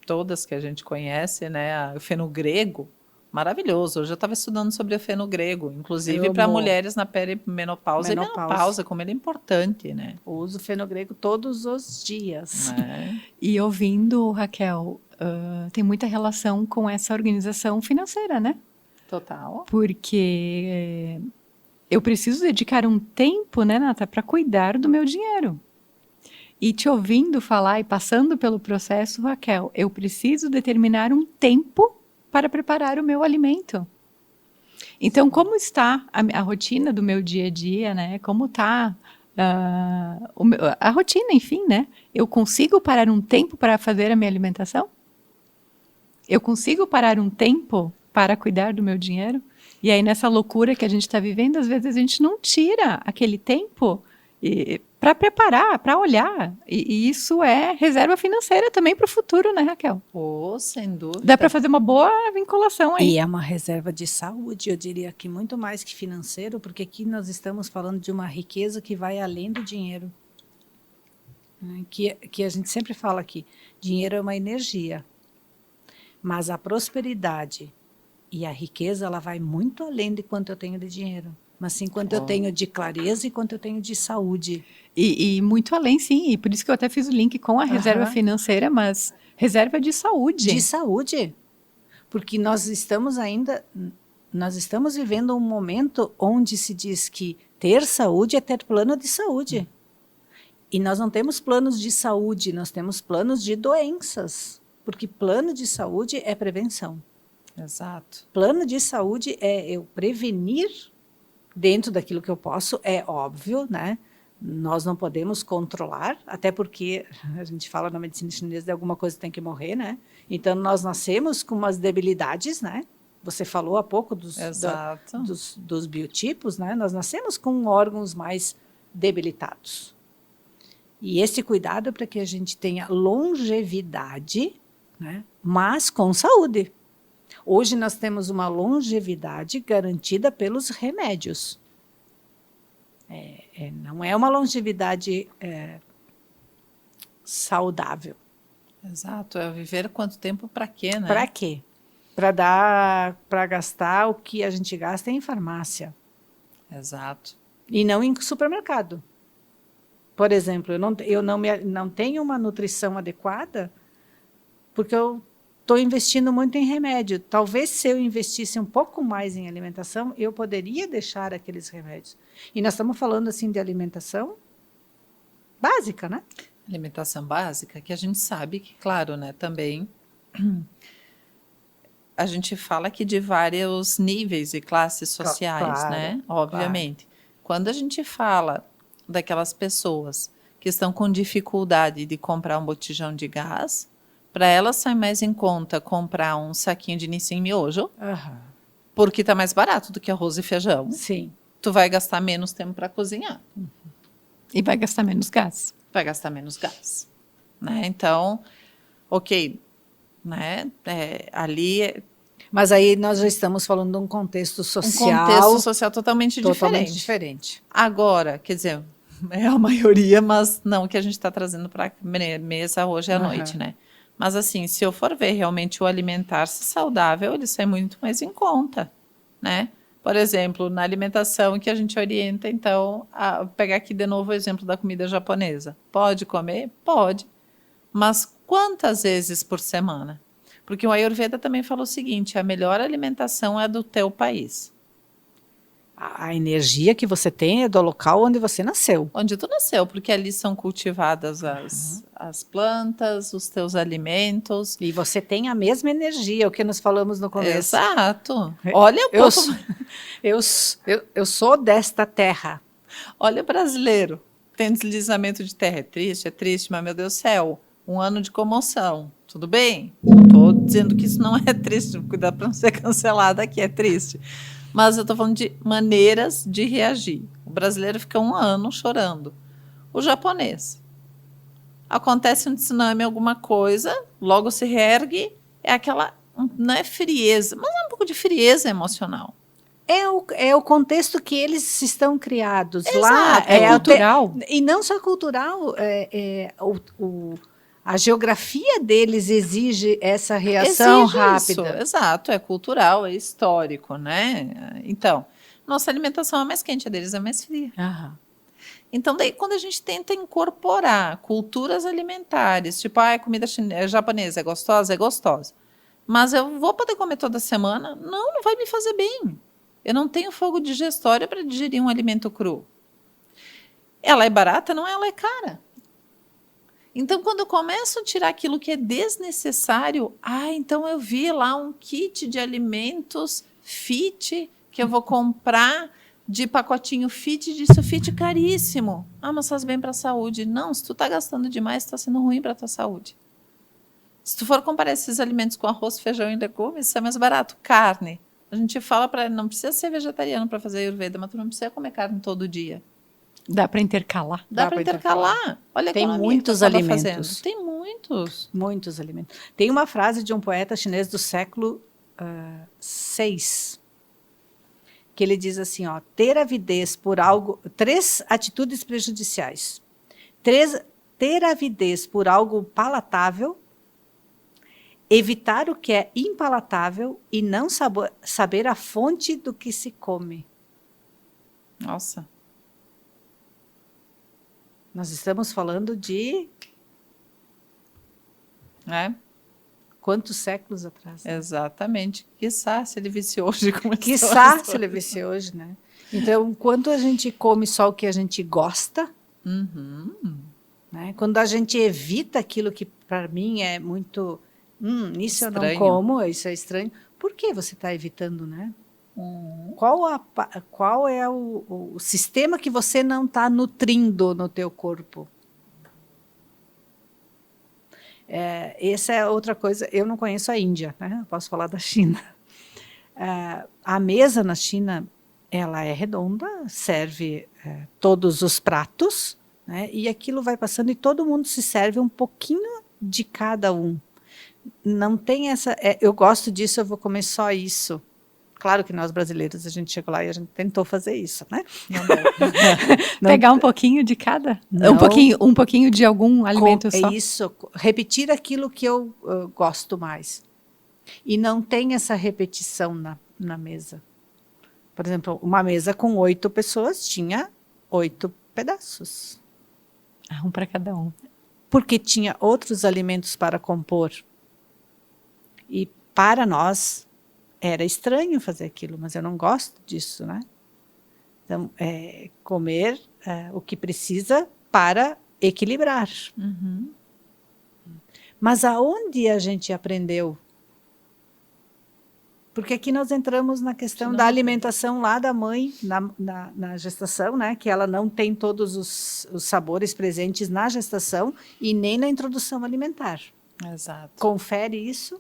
todas que a gente conhece, né? O fenogrego, maravilhoso. Hoje eu estava estudando sobre o fenogrego, inclusive para mulheres na perimenopausa e menopausa, como ele é importante, né?
Eu uso fenogrego todos os dias.
E ouvindo, Raquel, tem muita relação com essa organização financeira, né?
Total.
Porque eu preciso dedicar um tempo, né, Nata, para cuidar do meu dinheiro. E te ouvindo falar e passando pelo processo, Raquel, eu preciso determinar um tempo para preparar o meu alimento. Então, como está a rotina do meu dia a dia, né? Como está a rotina, enfim, né? Eu consigo parar um tempo para fazer a minha alimentação? Eu consigo parar um tempo para cuidar do meu dinheiro? E aí, nessa loucura que a gente está vivendo, às vezes a gente não tira aquele tempo para preparar, para olhar. E isso é reserva financeira também para o futuro, né, Raquel?
Sem dúvida.
Dá para fazer uma boa vinculação aí.
E é uma reserva de saúde, eu diria que muito mais que financeiro, porque aqui nós estamos falando de uma riqueza que vai além do dinheiro. Que a gente sempre fala aqui, dinheiro é uma energia, mas a prosperidade e a riqueza, ela vai muito além de quanto eu tenho de dinheiro. Mas sim quanto eu tenho de clareza e quanto eu tenho de saúde.
E muito além, sim. E por isso que eu até fiz o link com a reserva financeira, mas reserva de saúde.
De saúde. Porque nós estamos vivendo um momento onde se diz que ter saúde é ter plano de saúde. E nós não temos planos de saúde, nós temos planos de doenças. Porque plano de saúde é prevenção.
Exato.
Plano de saúde é eu prevenir dentro daquilo que eu posso, é óbvio, né? Nós não podemos controlar, até porque a gente fala na medicina chinesa de alguma coisa tem que morrer, né? Então, nós nascemos com umas debilidades, né? Você falou há pouco dos biotipos, né? Nós nascemos com órgãos mais debilitados. E esse cuidado é para que a gente tenha longevidade, né? Mas com saúde. Hoje nós temos uma longevidade garantida pelos remédios. Não é uma longevidade saudável.
Exato. É viver quanto tempo para quê, né?
Para quê? Para gastar o que a gente gasta em farmácia.
Exato.
E não em supermercado. Por exemplo, eu não tenho uma nutrição adequada porque eu estou investindo muito em remédio. Talvez se eu investisse um pouco mais em alimentação, eu poderia deixar aqueles remédios. E nós estamos falando assim de alimentação básica, né?
Alimentação básica, que a gente sabe que, claro, né, também a gente fala aqui de vários níveis e classes sociais,
Claro,
né? Obviamente. Claro. Quando a gente fala daquelas pessoas que estão com dificuldade de comprar um botijão de gás, para elas sai mais em conta comprar um saquinho de Nissin miojo, porque está mais barato do que arroz e feijão.
Sim.
Tu vai gastar menos tempo para cozinhar.
E vai gastar menos gás.
Vai gastar menos gás. Né? Então, ok, né?
Mas aí nós já estamos falando de um contexto social.
Um contexto social totalmente diferente. Agora, quer dizer, é a maioria, mas não o que a gente está trazendo para a mesa hoje à noite, né? Mas assim, se eu for ver realmente o alimentar-se saudável, ele sai muito mais em conta, né? Por exemplo, na alimentação que a gente orienta, então, a pegar aqui de novo o exemplo da comida japonesa. Pode comer? Pode. Mas quantas vezes por semana? Porque o Ayurveda também fala o seguinte, a melhor alimentação é a do teu país.
A energia que você tem é do local onde você nasceu.
Onde tu nasceu, porque ali são cultivadas as plantas, os teus alimentos.
E você tem a mesma energia, o que nós falamos no começo.
Exato. Olha o
Eu,
povo,
eu sou desta terra.
olha o brasileiro. Tem deslizamento de terra. É triste, mas meu Deus do céu, um ano de comoção. Tudo bem? Não estou dizendo que isso não é triste, cuidado para não ser cancelada aqui, é triste. Mas eu estou falando de maneiras de reagir. O brasileiro fica um ano chorando. O japonês. Acontece um tsunami, alguma coisa, logo se reergue, é aquela, não é frieza, mas é um pouco de frieza emocional.
É o contexto que eles estão criados.
Exato,
Lá
É cultural.
e não só cultural, a geografia deles exige essa reação
Exige
rápida.
isso, exato, é cultural, é histórico, né? Então, nossa alimentação é mais quente, a deles é mais fria.
Aham.
Então, daí, quando a gente tenta incorporar culturas alimentares, tipo, comida japonesa é gostosa? É gostosa. Mas eu vou poder comer toda semana? Não, não vai me fazer bem. Eu não tenho fogo digestório para digerir um alimento cru. Ela é barata? Não, ela é cara. Então, quando eu começo a tirar aquilo que é desnecessário, então eu vi lá um kit de alimentos fit que eu vou comprar de pacotinho fit, disso fit caríssimo. Mas faz bem para a saúde. Não, se tu está gastando demais, está sendo ruim para a tua saúde. Se tu for comparar esses alimentos com arroz, feijão e legumes, isso é mais barato. Carne. A gente fala para não precisa ser vegetariano para fazer Ayurveda, mas tu não precisa comer carne todo dia.
Dá para intercalar.
Dá para intercalar. Olha,
tem muitos alimentos.
Tem muitos.
Muitos alimentos. Tem uma frase de um poeta chinês do século VI, que ele diz assim, ó, ter avidez por algo, 3 atitudes prejudiciais. Ter avidez por algo palatável, evitar o que é impalatável e não saber a fonte do que se come.
Nossa.
Nós estamos falando de quantos séculos atrás? Né?
Exatamente. Quiçá se ele visse hoje como é
Quiçá se ele visse hoje, né? Então, quando a gente come só o que a gente gosta, né? Quando a gente evita aquilo que para mim é muito, isso estranho. Eu não como, isso é estranho. Por que você está evitando, né? Qual é o sistema que você não está nutrindo no teu corpo? Essa é outra coisa. Eu não conheço a Índia, né? Eu posso falar da China. A mesa na China, ela é redonda, serve todos os pratos, né? E aquilo vai passando e todo mundo se serve um pouquinho de cada um. Não tem essa... eu gosto disso, eu vou comer só isso. Claro que nós brasileiros, a gente chegou lá e a gente tentou fazer isso, né?
Não, pegar um pouquinho de cada?
Não,
um pouquinho de algum alimento só?
É isso, repetir aquilo que eu gosto mais. E não tem essa repetição na mesa. Por exemplo, uma mesa com 8 pessoas tinha 8 pedaços.
Um para cada um.
Porque tinha outros alimentos para compor. E para nós... era estranho fazer aquilo, mas eu não gosto disso, né? Então, comer o que precisa para equilibrar. Mas aonde a gente aprendeu? Porque aqui nós entramos na questão da alimentação lá da mãe, na gestação, né? Que ela não tem todos os sabores presentes na gestação e nem na introdução alimentar.
Exato.
Confere isso?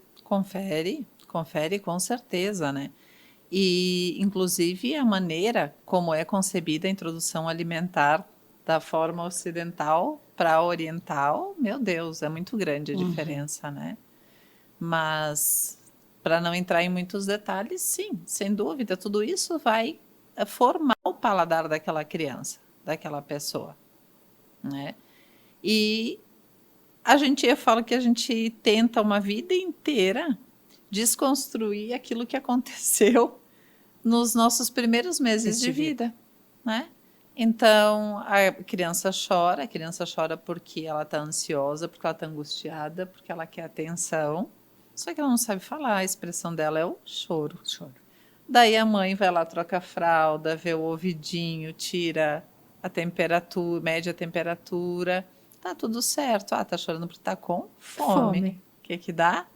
Confere com certeza, né? E, inclusive, a maneira como é concebida a introdução alimentar da forma ocidental para a oriental, meu Deus, é muito grande a diferença, né? Mas, para não entrar em muitos detalhes, sim, sem dúvida, tudo isso vai formar o paladar daquela criança, daquela pessoa, né? E eu falo que a gente tenta uma vida inteira desconstruir aquilo que aconteceu nos nossos primeiros meses de vida, né? Então, a criança chora porque ela está ansiosa, porque ela está angustiada, porque ela quer atenção, só que ela não sabe falar, a expressão dela é o choro. Daí a mãe vai lá, troca a fralda, vê o ouvidinho, tira a temperatura, mede a temperatura. Tá tudo certo. Ah, tá chorando porque tá com fome. O que que dá?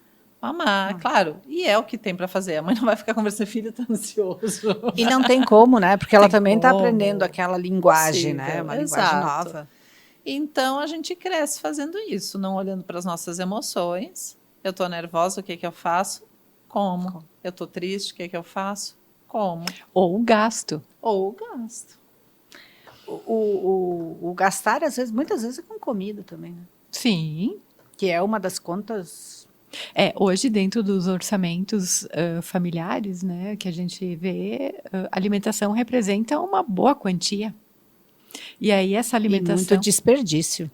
Mamar, claro. E é o que tem para fazer. A mãe não vai ficar conversando, filho, tá ansioso.
E não tem como, né? Porque ela
Tem
também está
como.
aprendendo aquela linguagem, né?
Possível,
Uma linguagem
exato.
nova.
Então a gente cresce fazendo isso, não olhando para as nossas emoções. Eu tô nervosa, o que que eu faço? Como? Eu tô triste, o que que eu faço? Como?
Ou o gasto.
Ou gasto.
O gastar, às vezes, muitas vezes é com comida também, né?
Sim.
Que é uma das contas.
Hoje, dentro dos orçamentos familiares, né, que a gente vê, alimentação representa uma boa quantia. E aí, essa
E
alimentação.
muito desperdício.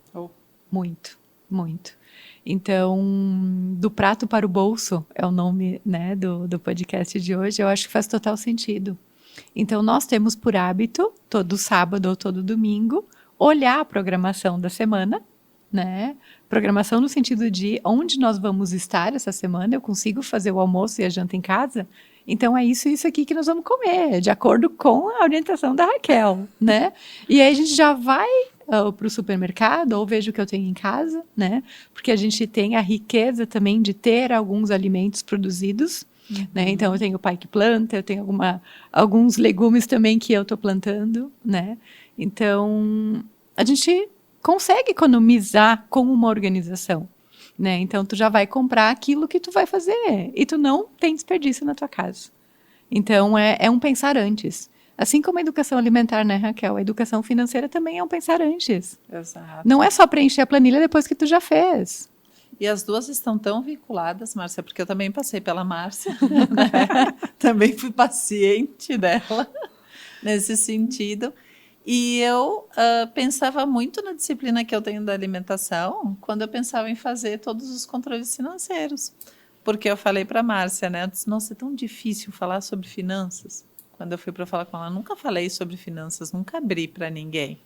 Muito, muito. Então, do prato para o bolso é o nome, né, do podcast de hoje. Eu acho que faz total sentido. Então, nós temos por hábito, todo sábado ou todo domingo, olhar a programação da semana, né? Programação no sentido de onde nós vamos estar essa semana. Eu consigo fazer o almoço e a janta em casa? Então, é isso aqui que nós vamos comer, de acordo com a orientação da Raquel, né? E aí a gente já vai para o supermercado ou vejo o que eu tenho em casa, né? Porque a gente tem a riqueza também de ter alguns alimentos produzidos, né? Então, eu tenho o pai que planta, eu tenho alguns legumes também que eu estou plantando, né? Então, a gente consegue economizar com uma organização, né? Então, tu já vai comprar aquilo que tu vai fazer e tu não tem desperdício na tua casa. Então, é um pensar antes. Assim como a educação alimentar, né, Raquel? A educação financeira também é um pensar antes.
Exato.
Não é só preencher a planilha depois que tu já fez.
E as duas estão tão vinculadas, Márcia, porque eu também passei pela Márcia, né? Também fui paciente dela nesse sentido. E eu pensava muito na disciplina que eu tenho da alimentação quando eu pensava em fazer todos os controles financeiros. Porque eu falei para a Márcia, né? Eu disse, nossa, é tão difícil falar sobre finanças. Quando eu fui para falar com ela, nunca falei sobre finanças, nunca abri para ninguém.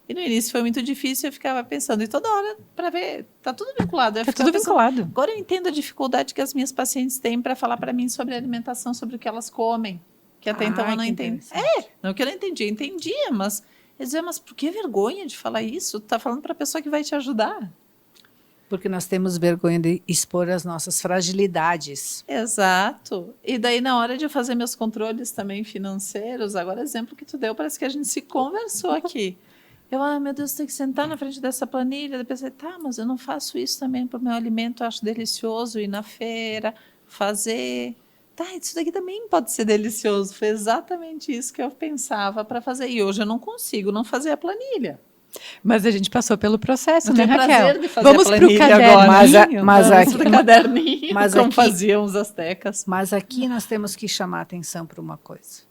E no início foi muito difícil, eu ficava pensando, e toda hora, para ver, tá tudo vinculado.
Tá tudo vinculado.
Agora eu entendo a dificuldade que as minhas pacientes têm para falar para mim sobre alimentação, sobre o que elas comem. Que até então eu não entendi. Não que eu não entendia, entendia, mas eu dizia, mas por que vergonha de falar isso? Tu tá falando para a pessoa que vai te ajudar.
Porque nós temos vergonha de expor as nossas fragilidades.
Exato. E daí, na hora de eu fazer meus controles também financeiros, agora, exemplo que tu deu, parece que a gente se conversou aqui. Eu, meu Deus, tem que sentar na frente dessa planilha. Depois eu pensei, tá, mas eu não faço isso também para o meu alimento, eu acho delicioso ir na feira, fazer. Tá, isso daqui também pode ser delicioso. Foi exatamente isso que eu pensava para fazer. E hoje eu não consigo não fazer a planilha.
Mas a gente passou pelo processo,
Eu
né,
tenho
Raquel?
prazer de fazer
Vamos
a
para o
planilha
caderninho.
agora.
Vamos pro caderninho, como
aqui,
faziam os astecas.
Mas aqui nós temos que chamar a atenção para uma coisa.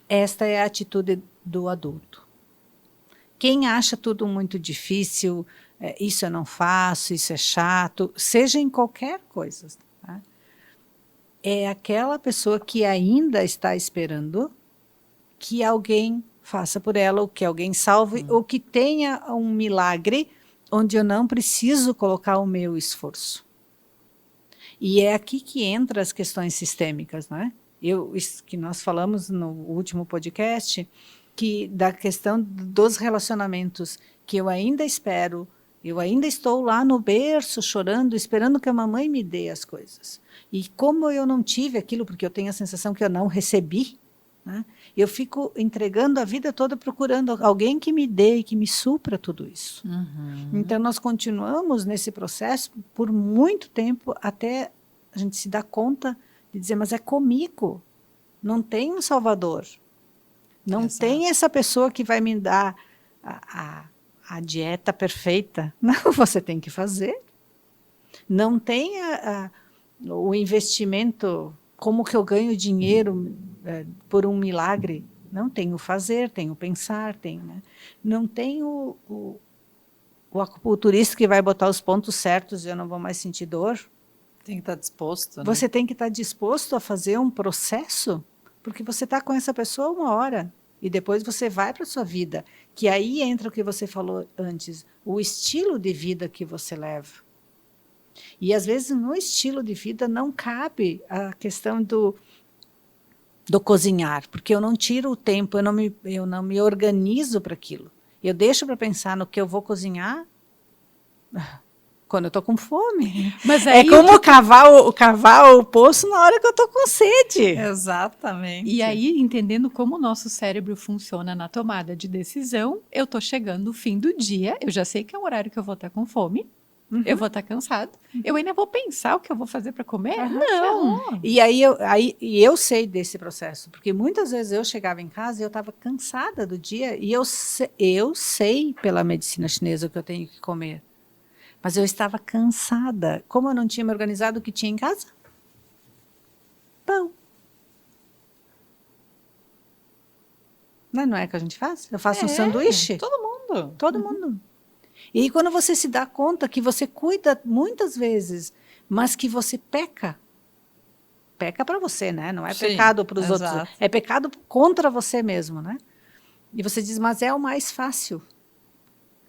Esta é a atitude do adulto. Quem acha tudo muito difícil, isso eu não faço, isso é chato, seja em qualquer coisa, tá? É aquela pessoa que ainda está esperando que alguém faça por ela, ou que alguém salve, ou que tenha um milagre onde eu não preciso colocar o meu esforço. E é aqui que entram as questões sistêmicas, não é? Que nós falamos no último podcast, que da questão dos relacionamentos, que eu ainda espero, eu ainda estou lá no berço chorando, esperando que a mamãe me dê as coisas. E como eu não tive aquilo, porque eu tenho a sensação que eu não recebi, né? Eu fico entregando a vida toda procurando alguém que me dê e que me supra tudo isso. Então, nós continuamos nesse processo por muito tempo, até a gente se dar conta de dizer, mas é comigo, não tem um salvador. Não
Exato. Tem
essa pessoa que vai me dar a dieta perfeita. Não, você tem que fazer. Não tem o investimento, como que eu ganho dinheiro por um milagre. Não, tem o fazer, tem o pensar, tem, né? Não tem o acupunturista que vai botar os pontos certos e eu não vou mais sentir dor.
Tem que estar disposto, né?
Você tem que estar disposto a fazer um processo, porque você está com essa pessoa 1 hora e depois você vai para a sua vida, que aí entra o que você falou antes, o estilo de vida que você leva. E às vezes no estilo de vida não cabe a questão do cozinhar, porque eu não tiro o tempo, eu não me organizo para aquilo. Eu deixo para pensar no que eu vou cozinhar quando eu estou com fome.
Mas
É
aí
como cavar o poço na hora que eu estou com sede.
Exatamente.
E aí, entendendo como o nosso cérebro funciona na tomada de decisão, eu tô chegando no fim do dia, eu já sei que é um horário que eu vou estar com fome, eu vou estar cansado, eu ainda vou pensar o que eu vou fazer para comer?
Aham,
Não.
E aí eu sei desse processo, porque muitas vezes eu chegava em casa e eu estava cansada do dia, e eu sei pela medicina chinesa o que eu tenho que comer. Mas eu estava cansada. Como eu não tinha me organizado, o que tinha em casa? Pão. Não é que a gente faz? Eu faço um sanduíche.
Todo mundo.
Todo mundo. E aí, quando você se dá conta que você cuida muitas vezes, mas que você peca para você, né? Não é
Sim,
pecado para os outros.
exato.
É pecado contra você mesmo, né? E você diz, mas é o mais fácil.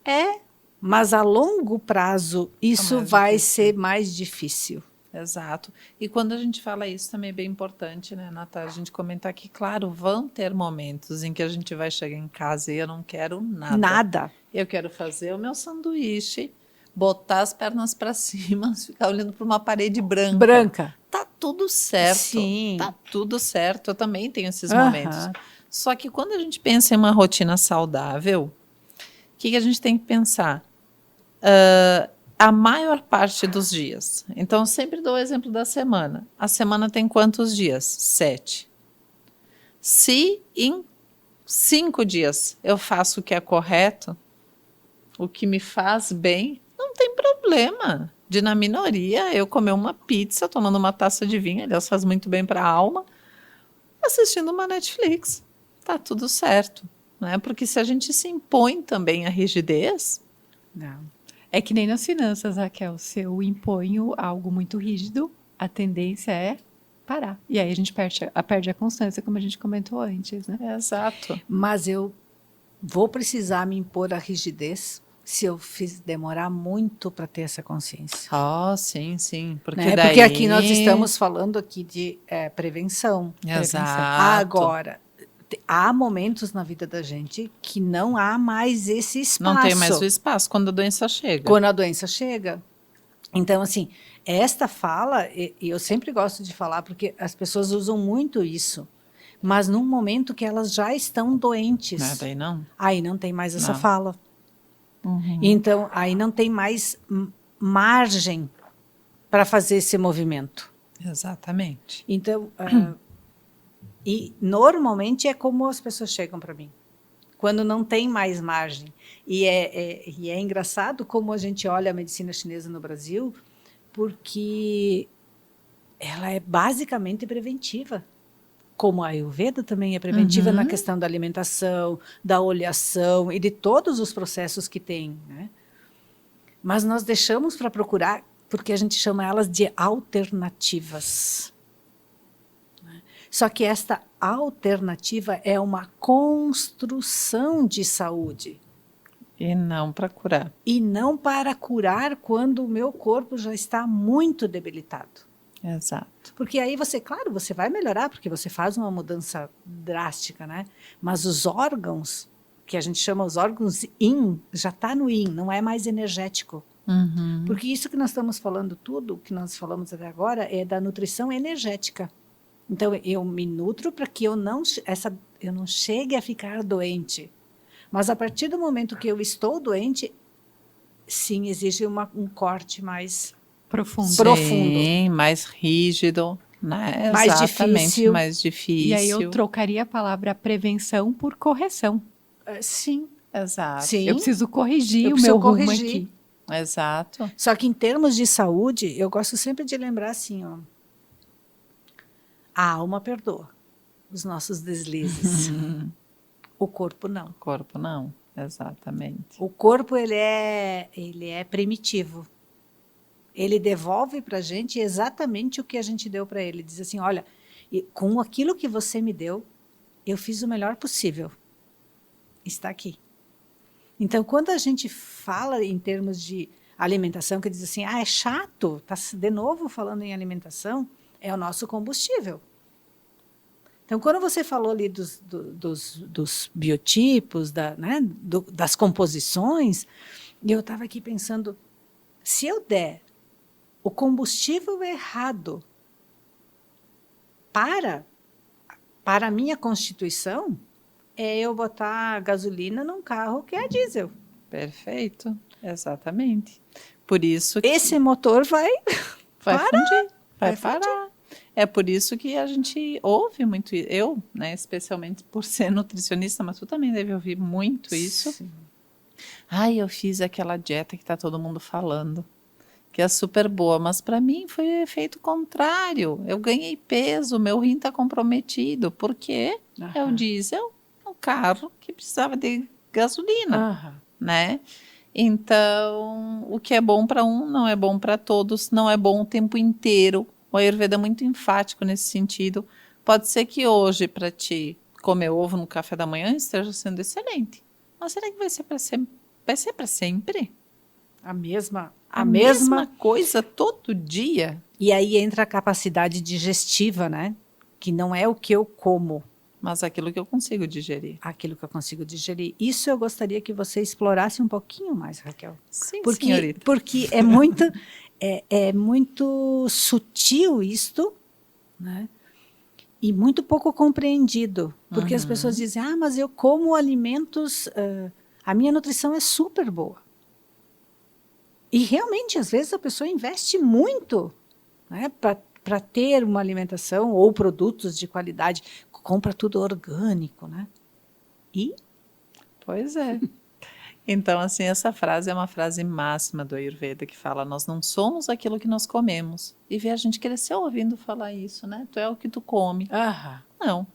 É, mas a longo prazo isso
mais
vai
difícil.
ser mais difícil.
Exato. E quando a gente fala isso também é bem importante, né, Natália? A gente comentar que, claro, vão ter momentos em que a gente vai chegar em casa e eu não quero nada.
Nada.
Eu quero fazer o meu sanduíche, botar as pernas para cima, ficar olhando para uma parede branca.
Branca.
Tá tudo certo.
Sim.
Tá tudo certo. Eu também tenho esses
Aham.
momentos. Só que quando a gente pensa em uma rotina saudável, o que a gente tem que pensar? A maior parte dos dias. Então, eu sempre dou o exemplo da semana. A semana tem quantos dias? 7. Se em 5 dias eu faço o que é correto, o que me faz bem, não tem problema. De, na minoria, eu comer uma pizza, tomando uma taça de vinho, aliás, faz muito bem para a alma, assistindo uma Netflix. Tá tudo certo. Né? Porque se a gente se impõe também a rigidez,
Não.
É que nem nas finanças, Raquel, se eu imponho algo muito rígido, a tendência é parar. E aí a gente perde a constância, como a gente comentou antes, né?
exato.
Mas eu vou precisar me impor a rigidez se eu demorar muito para ter essa consciência.
Sim, sim. Porque
Né?
daí...
Porque aqui nós estamos falando aqui de prevenção.
Exato.
Agora, há momentos na vida da gente que não há mais esse espaço.
Não tem mais o espaço quando a doença chega.
Quando a doença chega. Então, assim, esta fala, e eu sempre gosto de falar, porque as pessoas usam muito isso, mas num momento que elas já estão doentes.
Não, daí não.
Aí não tem mais essa
Não.
fala. Então, aí não tem mais margem para fazer esse movimento.
Exatamente.
Então, e normalmente é como as pessoas chegam para mim, quando não tem mais margem. E é engraçado como a gente olha a medicina chinesa no Brasil, porque ela é basicamente preventiva. Como a Ayurveda também é preventiva na questão da alimentação, da oleação e de todos os processos que tem, né? Mas nós deixamos para procurar, porque a gente chama elas de alternativas. Só que esta alternativa é uma construção de saúde.
E não para curar.
E não para curar quando o meu corpo já está muito debilitado.
Exato.
Porque aí claro, você vai melhorar, porque você faz uma mudança drástica, né? Mas os órgãos, que a gente chama os órgãos yin, já está no yin, não é mais energético. Porque isso que nós estamos falando, tudo o que nós falamos até agora, é da nutrição energética. Então, eu me nutro para que eu não chegue a ficar doente. Mas a partir do momento que eu estou doente, sim, exige um corte mais
Profundo.
Sim, mais rígido, né?
Mais
Exatamente,
difícil.
mais difícil.
E aí eu trocaria a palavra prevenção por correção.
Sim.
Exato.
Sim.
Eu preciso corrigir
Eu
o meu
preciso
rumo
corrigir.
aqui.
Exato.
Só que em termos de saúde, eu gosto sempre de lembrar assim, ó, a alma perdoa os nossos deslizes. O corpo não.
O corpo não, exatamente.
O corpo ele é primitivo. Ele devolve para a gente exatamente o que a gente deu para ele. Diz assim, olha, com aquilo que você me deu, eu fiz o melhor possível. Está aqui. Então, quando a gente fala em termos de alimentação, que diz assim, é chato, está de novo falando em alimentação, é o nosso combustível. Então, quando você falou ali dos biotipos, né, das composições, eu estava aqui pensando, se eu der o combustível errado para a minha constituição, é eu botar gasolina num carro que é diesel.
Perfeito, exatamente. Por isso que
Esse motor vai
fundir, vai
fundir.
parar. É por isso que a gente ouve muito isso. Eu, né, especialmente por ser nutricionista, mas tu também deve ouvir muito isso.
Sim.
Ai, eu fiz aquela dieta que tá todo mundo falando, que é super boa, mas para mim foi o efeito contrário. Eu ganhei peso, meu rim tá comprometido. Por quê? É o diesel, um carro que precisava de gasolina, né? Então, o que é bom para um não é bom para todos, não é bom o tempo inteiro. O Ayurveda é muito enfático nesse sentido. Pode ser que hoje, para ti, comer ovo no café da manhã esteja sendo excelente. Mas será que vai ser para sempre? Vai ser para sempre?
A mesma
Coisa todo dia?
E aí entra a capacidade digestiva, né? Que não é o que eu como,
Mas aquilo que eu consigo digerir.
aquilo que eu consigo digerir. Isso eu gostaria que você explorasse um pouquinho mais, Raquel.
Sim, senhorita.
Porque é muito sutil isto, né? E muito pouco compreendido. Porque as pessoas dizem, mas eu como alimentos, a minha nutrição é super boa. E realmente, às vezes, a pessoa investe muito, né, para ter uma alimentação ou produtos de qualidade. Compra tudo orgânico, né? E?
Pois é. Então, assim, essa frase é uma frase máxima do Ayurveda que fala: nós não somos aquilo que nós comemos. E a gente cresceu ouvindo falar isso, né? Tu é o que tu come. Não.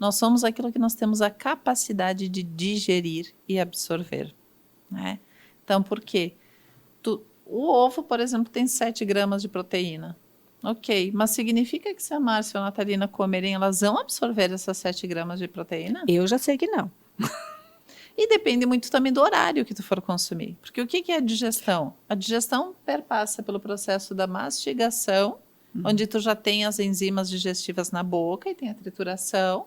Nós somos aquilo que nós temos a capacidade de digerir e absorver, né? Então, por quê? O ovo, por exemplo, tem 7 gramas de proteína. Ok, mas significa que se a Márcia ou a Natalina comerem, elas vão absorver essas 7 gramas de proteína?
Eu já sei que não.
E depende muito também do horário que tu for consumir. Porque o que é a digestão? A digestão perpassa pelo processo da mastigação, onde tu já tem as enzimas digestivas na boca e tem a trituração.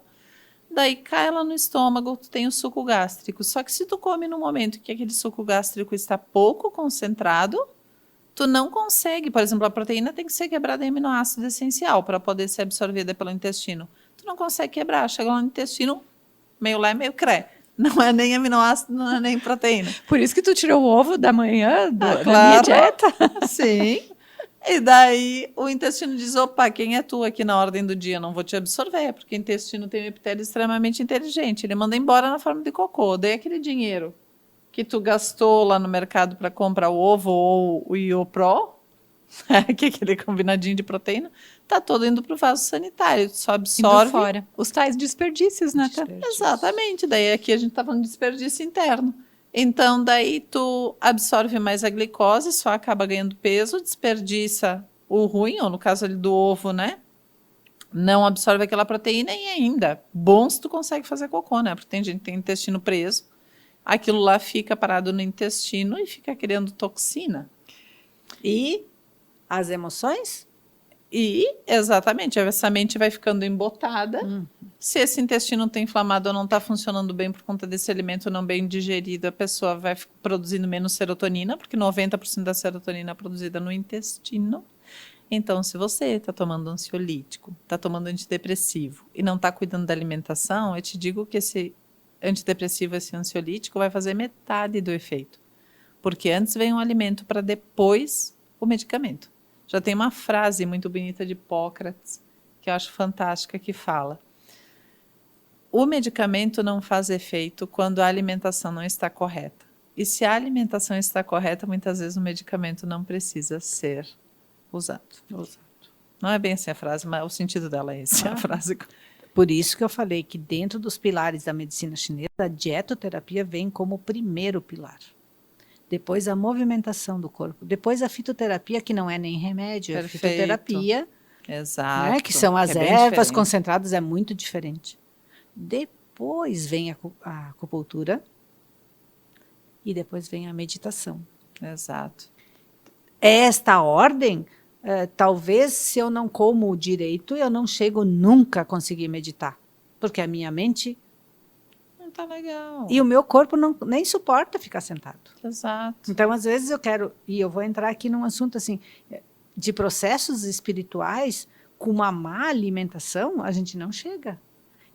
Daí cai ela no estômago, tu tem o suco gástrico. Só que se tu come no momento que aquele suco gástrico está pouco concentrado, tu não consegue. Por exemplo, a proteína tem que ser quebrada em aminoácido essencial para poder ser absorvida pelo intestino. Tu não consegue quebrar. Chega lá no intestino, meio lá, meio cré. Não é nem aminoácido, não é nem proteína.
Por isso que tu tirou o ovo da manhã da
claro.
minha dieta?
Sim. E daí o intestino diz, opa, quem é tu aqui na ordem do dia? Não vou te absorver, porque o intestino tem um epitélio extremamente inteligente. Ele manda embora na forma de cocô. Daí aquele dinheiro que tu gastou lá no mercado para comprar o ovo ou o Iopro, que é aquele combinadinho de proteína, tá todo indo para o vaso sanitário. Tu só absorve.
Indo fora. Os tais desperdícios, né?
Exatamente. Daí aqui a gente tá falando de desperdício interno. Então, daí tu absorve mais a glicose, só acaba ganhando peso, desperdiça o ruim, ou no caso ali do ovo, né? Não absorve aquela proteína e ainda, bom se tu consegue fazer cocô, né? Porque tem gente que tem intestino preso, aquilo lá fica parado no intestino e fica criando toxina.
E as emoções?
E, exatamente, essa mente vai ficando embotada. Se esse intestino está inflamado ou não está funcionando bem por conta desse alimento não bem digerido, a pessoa vai produzindo menos serotonina, porque 90% da serotonina é produzida no intestino. Então, se você está tomando ansiolítico, está tomando antidepressivo e não está cuidando da alimentação, eu te digo que esse antidepressivo, esse ansiolítico, vai fazer metade do efeito. Porque antes vem um alimento para depois o medicamento. Já tem uma frase muito bonita de Hipócrates, que eu acho fantástica, que fala: o medicamento não faz efeito quando a alimentação não está correta. E se a alimentação está correta, muitas vezes o medicamento não precisa ser usado. Não é bem assim a frase, mas o sentido dela é esse, a frase.
Por isso que eu falei que dentro dos pilares da medicina chinesa, a dietoterapia vem como o primeiro pilar. Depois a movimentação do corpo. Depois a fitoterapia, que não é nem remédio, é fitoterapia.
Exato.
Né, que são as ervas concentradas, é muito diferente. Depois vem a acupuntura e depois vem a meditação.
Exato.
Esta ordem, talvez se eu não como direito, eu não chego nunca a conseguir meditar. porque a minha mente
Não tá legal.
e o meu corpo nem suporta ficar sentado.
Exato.
Então, às vezes eu quero, e eu vou entrar aqui num assunto assim, de processos espirituais, com uma má alimentação, a gente não chega.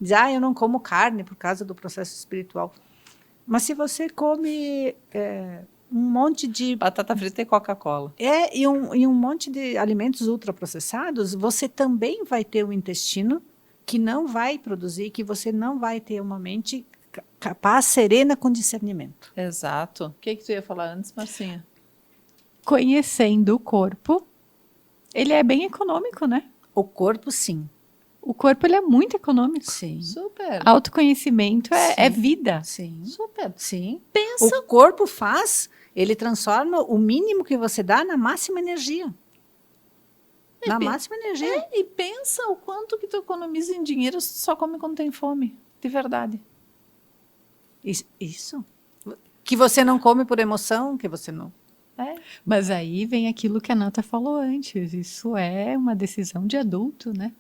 Diz, eu não como carne por causa do processo espiritual. Mas se você come um monte de...
Batata frita e Coca-Cola.
e um monte de alimentos ultraprocessados, você também vai ter um intestino que não vai produzir, que você não vai ter uma mente capaz, serena com discernimento.
Exato. O que tu ia falar antes, Marcinha?
Conhecendo o corpo, ele é bem econômico, né?
O corpo, sim.
O corpo, ele é muito econômico.
Sim.
Super.
Autoconhecimento é
Sim.
vida.
Sim.
Super.
Sim.
Pensa.
O corpo ele transforma o mínimo que você dá na máxima energia. Na máxima energia.
E pensa o quanto que tu economiza em dinheiro se tu só come quando tem fome. De verdade.
Isso. Que você não come por emoção, que você não...
Mas aí vem aquilo que a Nata falou antes. Isso é uma decisão de adulto, né?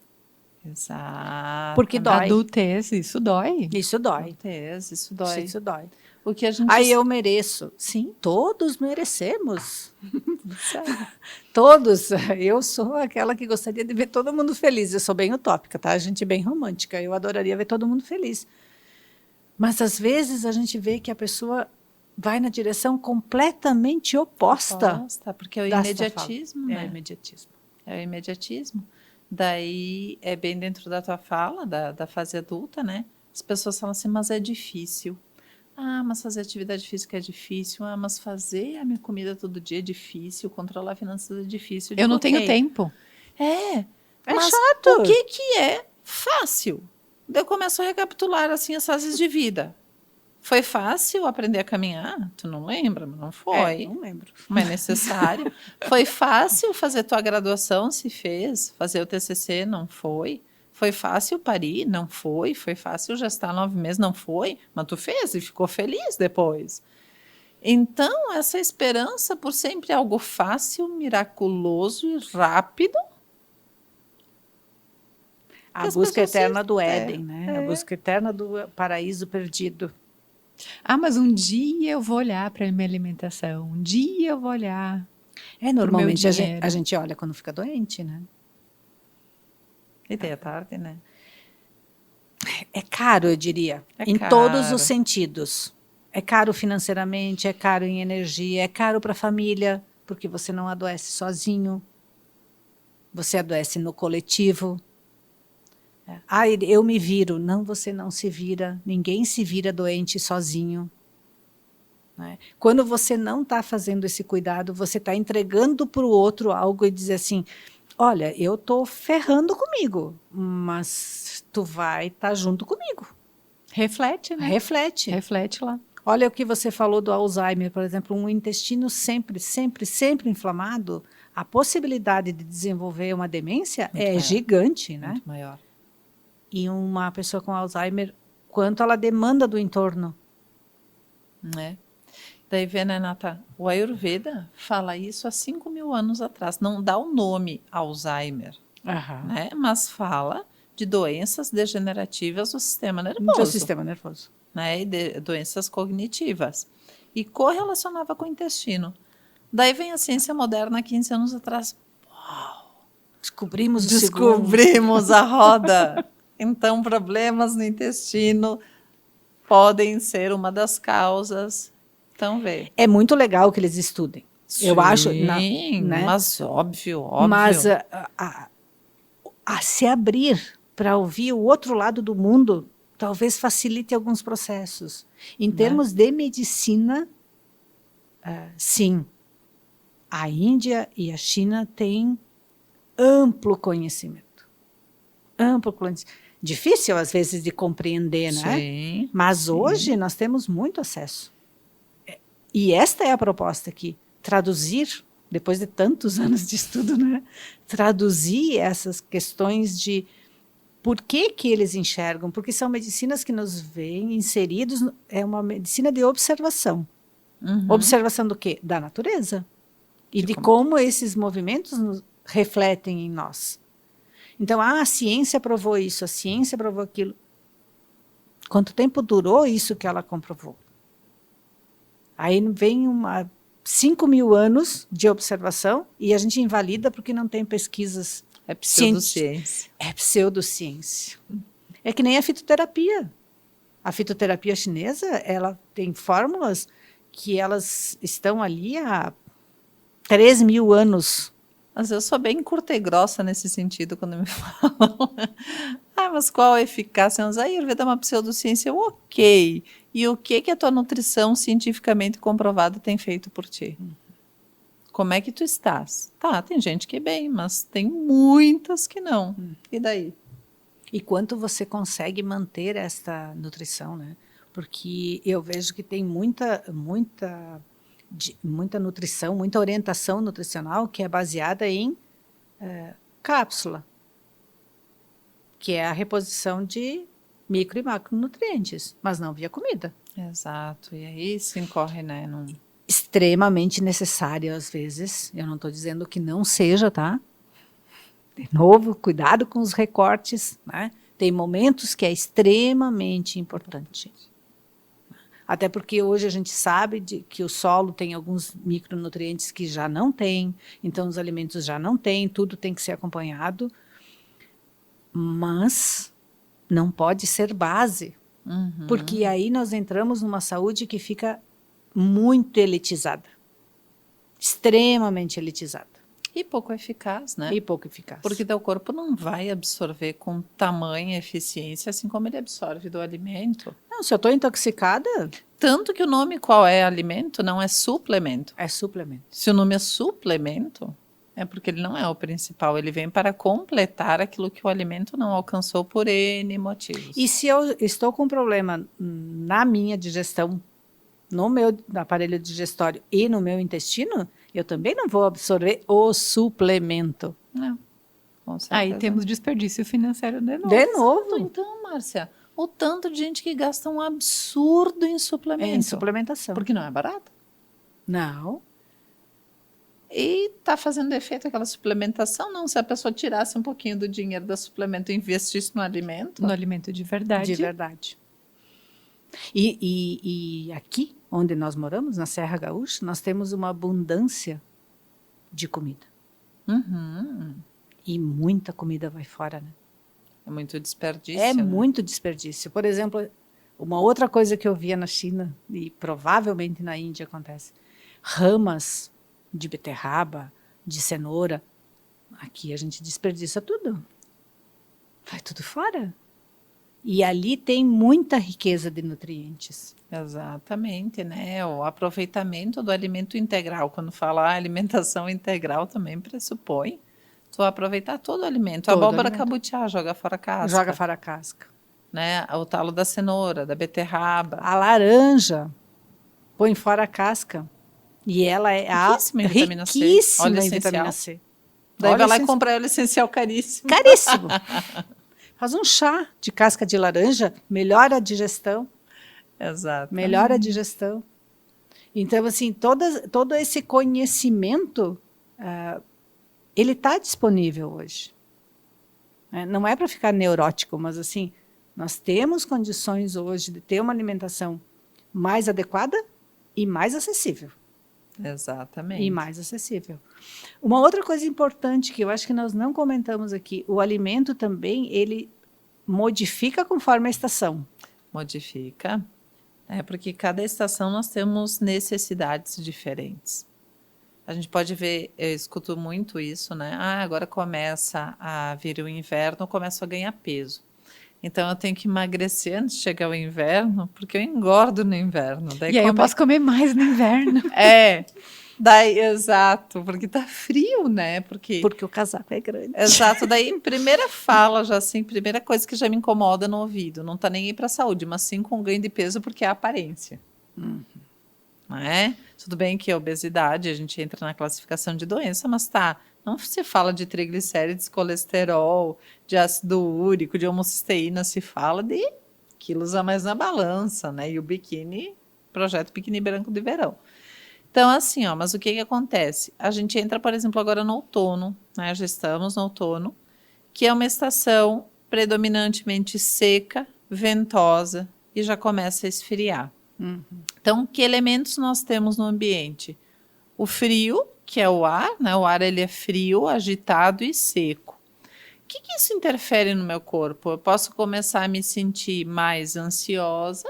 Exato.
Porque dói.
Adultez, isso dói.
Isso dói.
Isso dói.
Isso dói.
O que a gente...
Aí eu mereço. Sim, todos merecemos. Todos. Eu sou aquela que gostaria de ver todo mundo feliz. Eu sou bem utópica, tá? A gente bem romântica. Eu adoraria ver todo mundo feliz. Mas às vezes a gente vê que a pessoa vai na direção completamente oposta.
Porque é o
da sua
imediatismo,
fala.
né?
É o imediatismo.
É o imediatismo. Daí, é bem dentro da tua fala, da fase adulta, né? As pessoas falam assim, mas é difícil. Mas fazer atividade física é difícil. Mas fazer a minha comida todo dia é difícil. Controlar a finanças é difícil.
Eu não tenho
"Ok."
tempo.
É
Mas
chato.
o que é fácil? Daí eu começo a recapitular, assim, as fases de vida. Foi fácil aprender a caminhar? Tu não lembra? Não foi.
Não lembro.
Mas é necessário. Foi fácil fazer tua graduação? Se fez. Fazer o TCC? Não foi. Foi fácil parir? Não foi. Foi fácil gestar 9 meses? Não foi. Mas tu fez e ficou feliz depois. Então, essa esperança por sempre algo fácil, miraculoso e rápido.
A
As
busca
pessoas
eterna do
é,
Éden, né? A busca eterna do paraíso perdido.
Mas um dia eu vou olhar para a minha alimentação. Um dia eu vou olhar.
Normalmente
dinheiro.
a gente olha quando fica doente, né?
E daí é tarde, né?
É caro, eu diria, em
caro.
todos os sentidos. É caro financeiramente, é caro em energia, é caro para a família, porque você não adoece sozinho, você adoece no coletivo. Eu me viro. Não, você não se vira. Ninguém se vira doente sozinho. Né? Quando você não está fazendo esse cuidado, você está entregando para o outro algo e dizer assim, olha, eu estou ferrando comigo, mas tu vai estar junto comigo.
Reflete, né?
Reflete.
Reflete lá.
Olha o que você falou do Alzheimer, por exemplo, um intestino sempre inflamado, a possibilidade de desenvolver uma demência
Muito
é
maior.
gigante, né?
Muito maior.
E uma pessoa com Alzheimer, quanto ela demanda do entorno.
Né? Daí vê, né, Nata? O Ayurveda fala isso há 5.000 anos atrás. Não dá o nome Alzheimer, né? Mas fala de doenças degenerativas do sistema nervoso.
Do sistema nervoso.
Né? E de doenças cognitivas. E correlacionava com o intestino. Daí vem a ciência moderna, 15 anos atrás. Descobrimos a roda. Então, problemas no intestino podem ser uma das causas. Então, vê.
É muito legal que eles estudem. Eu acho.
Sim,
né?
mas óbvio.
Mas a se abrir para ouvir o outro lado do mundo talvez facilite alguns processos. Em termos de medicina, sim. A Índia e a China têm amplo conhecimento. Amplo conhecimento. Difícil, às vezes, de compreender, né?
Sim,
mas hoje nós temos muito acesso. E esta é a proposta aqui. Traduzir, depois de tantos anos de estudo, né? Traduzir essas questões de por que eles enxergam, porque são medicinas que nos veem inseridos, é uma medicina de observação. Observação do quê? Da natureza. E de como esses movimentos nos refletem em nós. Então, a ciência provou isso, a ciência provou aquilo. Quanto tempo durou isso que ela comprovou? Aí vem 5.000 anos de observação e a gente invalida porque não tem pesquisas.
É pseudociência.
É pseudociência. É que nem a fitoterapia. A fitoterapia chinesa, ela tem fórmulas que elas estão ali há 3.000 anos.
Mas eu sou bem curta e grossa nesse sentido quando me falam. Mas qual a eficácia? Mas a Ayurveda é uma pseudociência, ok. E o que a tua nutrição cientificamente comprovada tem feito por ti? Como é que tu estás? Tá, tem gente que é bem, mas tem muitas que não. E daí?
E quanto você consegue manter esta nutrição, né? Porque eu vejo que tem muita nutrição, muita orientação nutricional que é baseada em cápsula, que é a reposição de micro e macronutrientes, mas não via comida.
Exato. E aí se incorre, né?
Extremamente necessária às vezes. Eu não estou dizendo que não seja, tá? De novo, cuidado com os recortes, né? Tem momentos que é extremamente importante. Até porque hoje a gente sabe que o solo tem alguns micronutrientes que já não tem, então os alimentos já não têm, tudo tem que ser acompanhado, mas não pode ser base, porque aí nós entramos numa saúde que fica muito elitizada, extremamente elitizada.
E pouco eficaz, né?
E pouco eficaz.
Porque teu corpo não vai absorver com tamanha eficiência, assim como ele absorve do alimento.
Não, se eu estou intoxicada...
Tanto que o nome qual é alimento não é suplemento.
É suplemento.
Se o nome é suplemento, é porque ele não é o principal. Ele vem para completar aquilo que o alimento não alcançou por N motivos.
E se eu estou com um problema na minha digestão, no meu aparelho digestório e no meu intestino, eu também não vou absorver o suplemento.
Não, com certeza.
Aí temos desperdício financeiro de novo.
De novo.
Então, Márcia, o tanto de gente que gasta um absurdo em suplemento.
Em suplementação.
Porque não é barato.
Não.
E está fazendo efeito aquela suplementação? Não, se a pessoa tirasse um pouquinho do dinheiro do suplemento e investisse no alimento.
No alimento de verdade.
De verdade. E aqui, onde nós moramos, na Serra Gaúcha, nós temos uma abundância de comida. E muita comida vai fora, né?
É muito desperdício.
É
né?
muito desperdício. Por exemplo, uma outra coisa que eu via na China, e provavelmente na Índia acontece, ramas de beterraba, de cenoura. Aqui a gente desperdiça tudo. Vai tudo fora. E ali tem muita riqueza de nutrientes.
Exatamente, né? O aproveitamento do alimento integral. Quando fala alimentação integral, também pressupõe tu aproveitar todo o alimento. A abóbora cabutiá, joga fora a casca.
Joga fora a casca.
Né? O talo da cenoura, da beterraba.
A laranja, põe fora a casca. E ela é
riquíssima em vitamina C.
Riquíssima
Óleo
em
essencial.
vitamina C.
Daí
Óleo
vai lá e
essencial.
compra óleo essencial caríssimo.
Caríssimo. Faz um chá de casca de laranja, melhora a digestão.
Exato.
Melhora a digestão. Então, assim, todo esse conhecimento, ele está disponível hoje. Não é para ficar neurótico, mas assim, nós temos condições hoje de ter uma alimentação mais adequada e mais acessível.
Exatamente.
E mais acessível. Uma outra coisa importante que eu acho que nós não comentamos aqui, o alimento também, ele modifica conforme a estação.
Modifica. Porque cada estação nós temos necessidades diferentes. A gente pode ver, eu escuto muito isso, né? Agora começa a vir o inverno, eu começo a ganhar peso. Então eu tenho que emagrecer antes de chegar o inverno, porque eu engordo no inverno. Daí
e aí eu posso comer mais no inverno.
Daí, exato, porque tá frio, né? Porque
o casaco é grande.
Exato, daí primeira fala já assim, primeira coisa que já me incomoda no ouvido, não tá nem aí para a saúde, mas sim com ganho de peso porque é a aparência. Não é? Tudo bem que a obesidade, a gente entra na classificação de doença, mas não se fala de triglicérides, colesterol, de ácido úrico, de homocisteína, se fala de quilos a mais na balança, né? E o biquíni, projeto biquíni branco de verão. Então, assim, mas o que acontece? A gente entra, por exemplo, agora no outono, né? Já estamos no outono, que é uma estação predominantemente seca, ventosa, e já começa a esfriar. Então, que elementos nós temos no ambiente? O frio, que é o ar, né? O ar ele é frio, agitado e seco. O que isso interfere no meu corpo? Eu posso começar a me sentir mais ansiosa,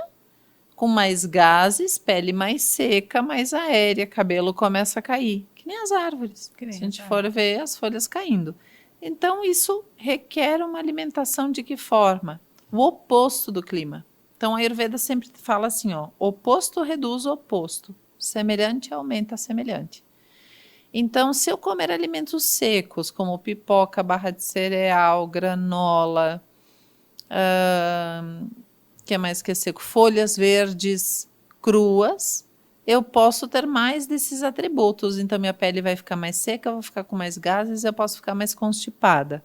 com mais gases, pele mais seca, mais aérea, cabelo começa a cair, que nem as árvores. Se a gente for ver as folhas caindo. Então, isso requer uma alimentação de que forma? O oposto do clima. Então, a Ayurveda sempre fala assim, ó, oposto reduz o oposto, semelhante aumenta semelhante. Então, se eu comer alimentos secos, como pipoca, barra de cereal, granola, que mais que é seco? Folhas verdes cruas, eu posso ter mais desses atributos. Então, minha pele vai ficar mais seca, eu vou ficar com mais gases, eu posso ficar mais constipada.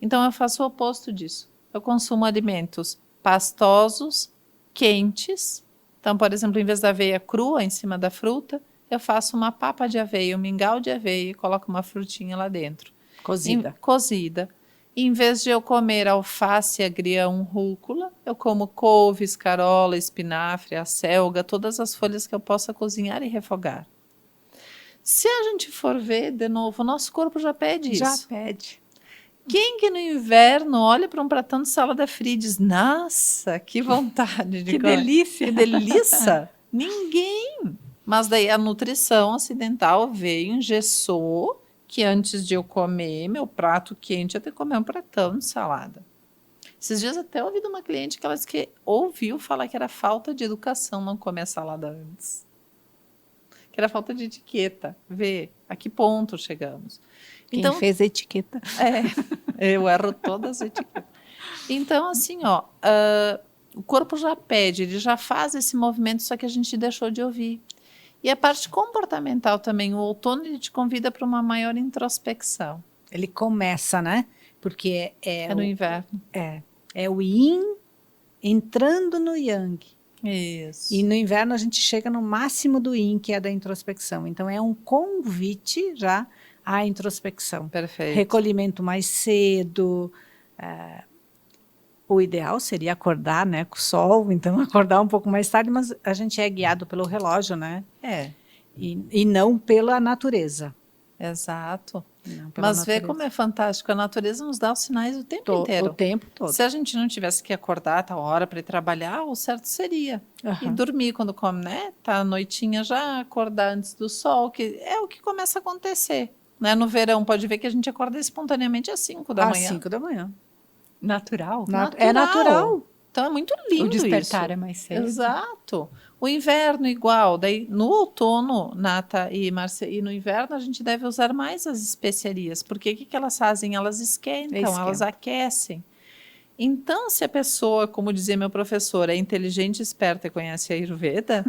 Então, eu faço o oposto disso. Eu consumo alimentos pastosos, quentes. Então, por exemplo, em vez da aveia crua em cima da fruta, eu faço uma papa de aveia, um mingau de aveia e coloco uma frutinha lá dentro.
Cozida.
Cozida. Em vez de eu comer alface, agrião, rúcula, eu como couve, escarola, espinafre, acelga, todas as folhas que eu possa cozinhar e refogar. Se a gente for ver, de novo, o nosso corpo já pede isso.
Já pede.
Quem que no inverno olha para um pratão de salada fria e diz, nossa, que vontade de
Que
comer.
delícia!
Que delícia! Ninguém! Mas daí a nutrição ocidental veio, engessou, que antes de eu comer meu prato quente, eu tenho que comer um pratão de salada. Esses dias até ouvi de uma cliente que ela disse que ouviu falar que era falta de educação não comer salada antes. Que era falta de etiqueta. Vê a que ponto chegamos.
Quem fez a etiqueta?
Eu erro todas as etiquetas. Então, assim, ó, o corpo já pede, ele já faz esse movimento, só que a gente deixou de ouvir. E a parte comportamental também, o outono ele te convida para uma maior introspecção.
Ele começa, né? Porque
É no inverno.
É o yin entrando no yang.
Isso.
E no inverno a gente chega no máximo do yin, que é da introspecção. Então é um convite já à introspecção.
Perfeito.
Recolhimento mais cedo. O ideal seria acordar, né, com o sol, então acordar um pouco mais tarde, mas a gente é guiado pelo relógio, né? E não pela natureza.
Exato.
Mas
vê como é fantástico, a natureza nos dá os sinais o tempo inteiro.
O tempo todo.
Se a gente não tivesse que acordar a tal hora para ir trabalhar, o certo seria. E dormir quando come, né? Tá à noitinha já, acordar antes do sol, que é o que começa a acontecer. Né? No verão, pode ver que a gente acorda espontaneamente às 5 da manhã.
Às 5 da manhã.
Natural?
É natural.
Então é muito lindo
O despertar
isso.
é mais cedo.
Exato. O inverno igual. Daí no outono, Nata e Márcia, e no inverno a gente deve usar mais as especiarias. Porque o que elas fazem? Elas esquentam, elas aquecem. Então, se a pessoa, como dizia meu professor, é inteligente, esperta e conhece a Ayurveda,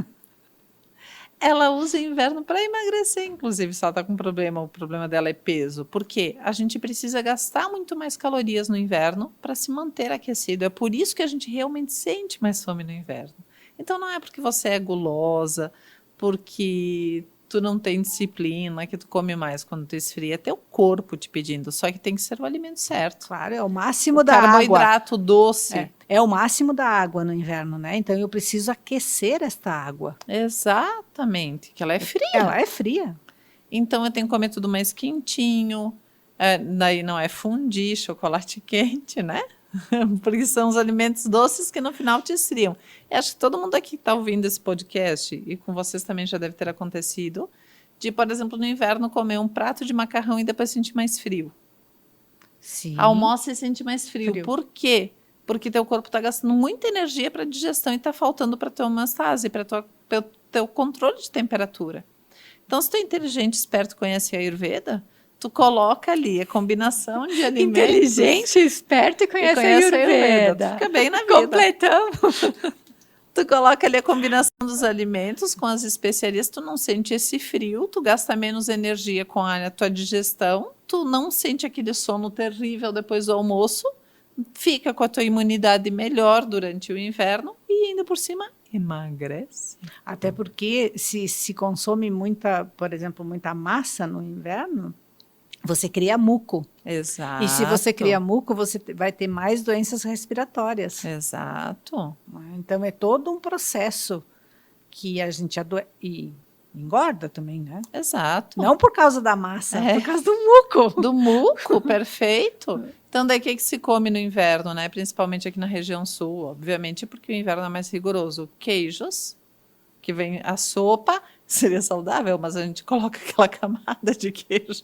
ela usa o inverno para emagrecer, inclusive, se ela está com problema, o problema dela é peso. Por quê? A gente precisa gastar muito mais calorias no inverno para se manter aquecido. É por isso que a gente realmente sente mais fome no inverno. Então, não é porque você é gulosa, porque tu não tem disciplina, que tu come mais quando tu esfria. É teu corpo te pedindo, só que tem que ser o alimento certo.
Claro, é o máximo da água.
Carboidrato doce.
É o máximo da água no inverno, né? Então eu preciso aquecer esta água.
Exatamente, que ela é fria.
Ela é fria.
Então eu tenho que comer tudo mais quentinho. Daí não é fondue, chocolate quente, né? Porque são os alimentos doces que no final te esfriam. Eu acho que todo mundo aqui está ouvindo esse podcast, e com vocês também já deve ter acontecido, de, por exemplo, no inverno comer um prato de macarrão e depois sentir mais frio.
Sim.
Almoça e sente mais frio. Por quê? Porque teu corpo está gastando muita energia para digestão e está faltando para tua homeostase, para teu controle de temperatura. Então, se tu é inteligente, esperto, conhece a Ayurveda, tu coloca ali a combinação de alimentos.
Inteligente, esperto e conhece a Ayurveda.
Tu fica bem na vida.
Completamos.
Tu coloca ali a combinação dos alimentos com as especiarias, tu não sente esse frio, tu gasta menos energia com a tua digestão, tu não sente aquele sono terrível depois do almoço, fica com a tua imunidade melhor durante o inverno e ainda por cima emagrece.
Até porque se consome muita, por exemplo, muita massa no inverno, você cria muco.
Exato.
E se você cria muco, você vai ter mais doenças respiratórias.
Exato.
Então, é todo um processo que a gente e engorda também, né?
Exato.
Não por causa da massa, por causa do muco.
Do muco, perfeito. Então, daí o que se come no inverno, né? Principalmente aqui na região sul, obviamente, porque o inverno é mais rigoroso. Queijos, que vem a sopa, seria saudável, mas a gente coloca aquela camada de queijo.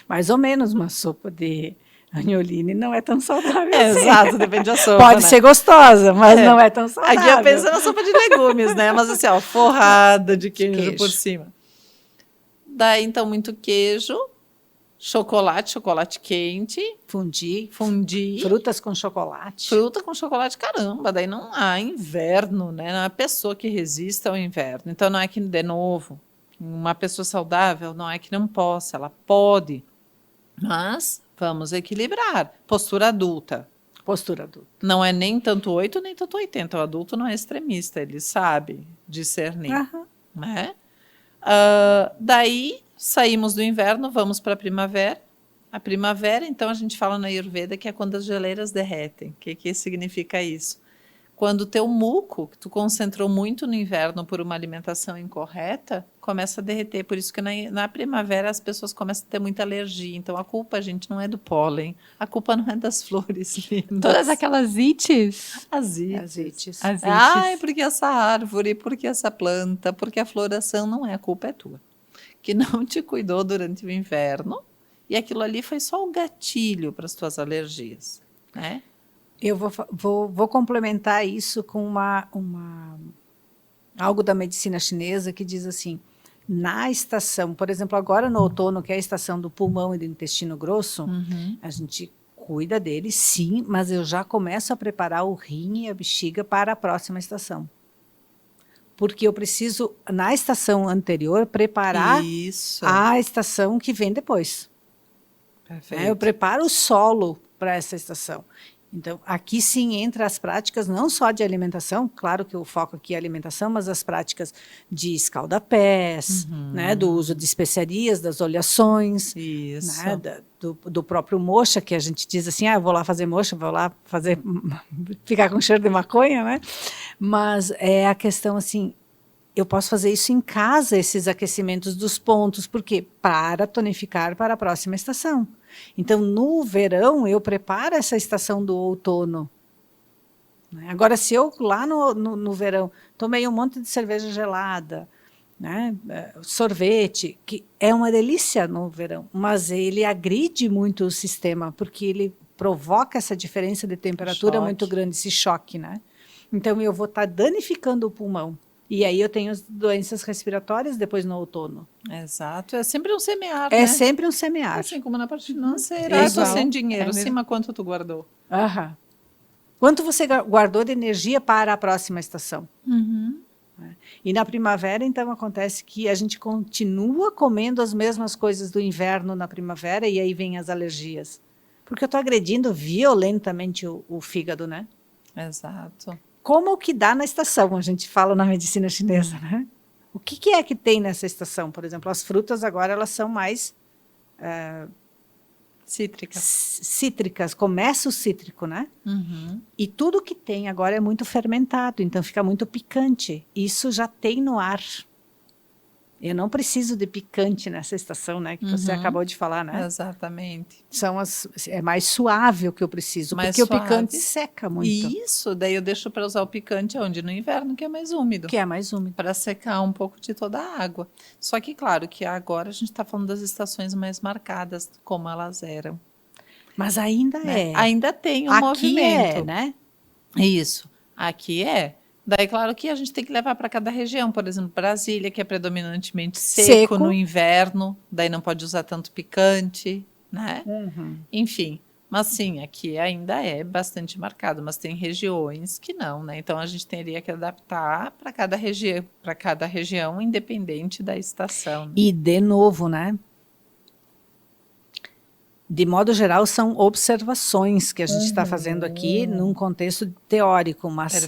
Mais ou menos uma sopa de agnoline não é tão saudável assim.
Exato, depende da sopa,
Pode
né?
ser gostosa, mas não é tão saudável.
Aqui eu penso na sopa de legumes, né? Mas assim, ó, forrada de queijo por cima. Daí, então, muito queijo, chocolate quente,
Fondue,
fruta com chocolate, caramba. Daí não há inverno, né? Não há pessoa que resista ao inverno. Então, não é que, de novo, uma pessoa saudável não é que não possa, ela pode. Mas vamos equilibrar. Postura adulta. Não é nem tanto 8, nem tanto 80. O adulto não é extremista, ele sabe discernir. Né? Daí, saímos do inverno, vamos para a primavera. A primavera, então, a gente fala na Ayurveda que é quando as geleiras derretem. O que significa isso? Quando o teu muco, que tu concentrou muito no inverno por uma alimentação incorreta, começa a derreter. Por isso que na primavera as pessoas começam a ter muita alergia. Então, a culpa, gente, não é do pólen. A culpa não é das flores lindas.
Todas aquelas ites.
As ites.
Ai,
porque essa árvore, porque essa planta, porque a floração não é, a culpa é tua. Que não te cuidou durante o inverno. E aquilo ali foi só o gatilho para as tuas alergias, né?
Eu vou complementar isso com algo da medicina chinesa que diz assim, na estação, por exemplo, agora no outono, que é a estação do pulmão e do intestino grosso, a gente cuida dele, sim, mas eu já começo a preparar o rim e a bexiga para a próxima estação. Porque eu preciso, na estação anterior, preparar a estação que vem depois.
Perfeito.
Eu preparo o solo para essa estação. Então, aqui sim entra as práticas não só de alimentação, claro que o foco aqui é alimentação, mas as práticas de escaldapés, né, do uso de especiarias, das oleações, né, do próprio moxa, que a gente diz assim, eu vou lá fazer moxa, vou lá ficar com cheiro de maconha, né? Mas é a questão assim, eu posso fazer isso em casa, esses aquecimentos dos pontos, porque para tonificar para a próxima estação. Então, no verão, eu preparo essa estação do outono. Agora, se eu lá no verão tomei um monte de cerveja gelada, né, sorvete, que é uma delícia no verão, mas ele agride muito o sistema, porque ele provoca essa diferença de temperatura muito grande, esse choque, né? Então, eu vou estar danificando o pulmão. E aí eu tenho as doenças respiratórias depois no outono.
Exato. É sempre um semear,
né?
É
sempre um semear.
Assim como na parte financeira. Eu estou sem dinheiro. Cima, quanto tu guardou?
Quanto você guardou de energia para a próxima estação? E na primavera, então, acontece que a gente continua comendo as mesmas coisas do inverno na primavera e aí vem as alergias. Porque eu estou agredindo violentamente o fígado, né?
Exato.
Como o que dá na estação, a gente fala na medicina chinesa, né? O que é que tem nessa estação? Por exemplo, as frutas agora elas são mais cítricas, começa o cítrico, né? E tudo que tem agora é muito fermentado, então fica muito picante. Isso já tem no ar. Eu não preciso de picante nessa estação, né? Que você acabou de falar, né?
Exatamente.
É mais suave o que eu preciso, porque o picante seca muito.
Isso, daí eu deixo para usar o picante onde? No inverno, que é mais úmido. Para secar um pouco de toda a água. Só que, claro, que agora a gente está falando das estações mais marcadas, como elas eram.
Mas ainda é.
Ainda tem um movimento.
Aqui é, né?
Isso. Aqui é. Daí, claro que a gente tem que levar para cada região. Por exemplo, Brasília, que é predominantemente seco no inverno, daí não pode usar tanto picante, né? Enfim, mas sim, aqui ainda é bastante marcado, mas tem regiões que não, né? Então a gente teria que adaptar para cada região, independente da estação.
E de novo, né? De modo geral, são observações que a gente está fazendo aqui num contexto teórico, mas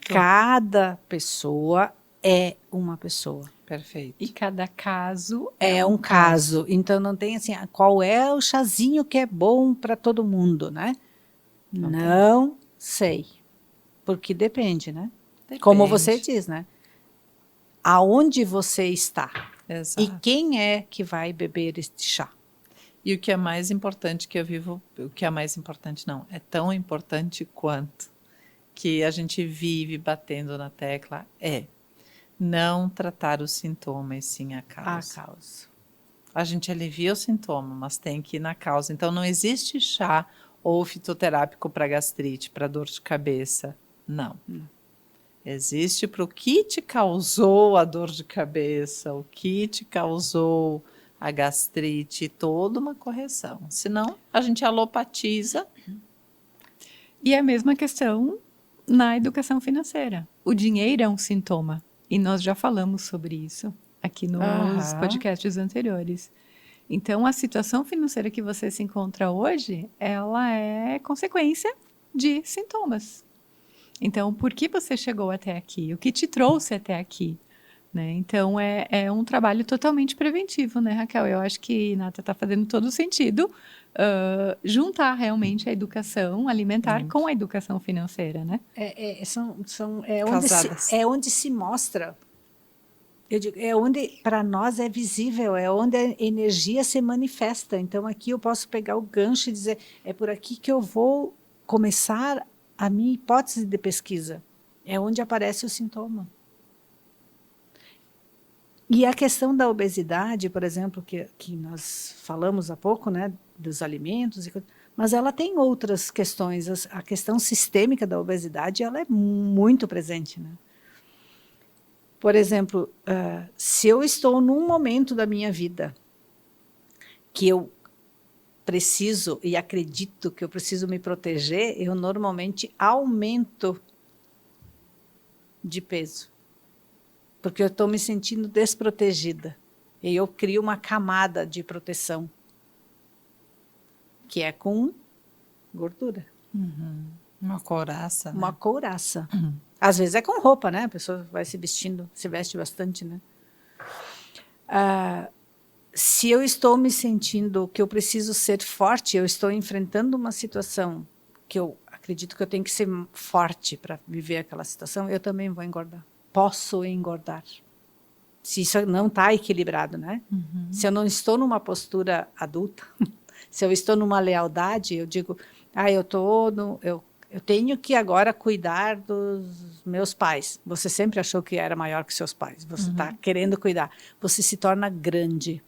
cada pessoa é uma pessoa.
Perfeito.
E cada caso
É um caso. Então não tem assim, qual é o chazinho que é bom para todo mundo, né? Não sei. Porque depende, né? Como você diz, né? Aonde você está?
Exato.
E quem é que vai beber este chá?
E o que é mais importante que eu vivo, o que é mais importante não, é tão importante quanto que a gente vive batendo na tecla não tratar o sintoma e sim a causa.
A causa.
A gente alivia o sintoma, mas tem que ir na causa. Então não existe chá ou fitoterápico para gastrite, para dor de cabeça. Não. Existe para o que te causou a dor de cabeça, o que te causou a gastrite, toda uma correção. Senão, a gente alopatiza.
E a mesma questão na educação financeira. O dinheiro é um sintoma. E nós já falamos sobre isso aqui nos podcasts anteriores. Então, a situação financeira que você se encontra hoje, ela é consequência de sintomas. Então, por que você chegou até aqui? O que te trouxe até aqui? Né? Então, é um trabalho totalmente preventivo, né, Raquel? Eu acho que, Nata, está fazendo todo sentido juntar realmente a educação alimentar com a educação financeira, né?
Onde se mostra, eu digo, é onde para nós é visível, é onde a energia se manifesta. Então, aqui eu posso pegar o gancho e dizer, é por aqui que eu vou começar a minha hipótese de pesquisa. É onde aparece o sintoma. E a questão da obesidade, por exemplo, que nós falamos há pouco, né, dos alimentos, mas ela tem outras questões. A questão sistêmica da obesidade, ela é muito presente, né? Por exemplo, se eu estou num momento da minha vida que eu preciso e acredito que eu preciso me proteger, eu normalmente aumento de peso. Porque eu estou me sentindo desprotegida. E eu crio uma camada de proteção, que é com gordura.
Uma couraça.
Uma couraça. Às vezes é com roupa, né? A pessoa vai se vestindo, se veste bastante, né? Se eu estou me sentindo que eu preciso ser forte, eu estou enfrentando uma situação que eu acredito que eu tenho que ser forte para viver aquela situação, eu também vou engordar. Posso engordar. Se isso não está equilibrado, né? Se eu não estou numa postura adulta, se eu estou numa lealdade, eu digo, eu tenho que agora cuidar dos meus pais. Você sempre achou que era maior que seus pais. Você está querendo cuidar. Você se torna grande.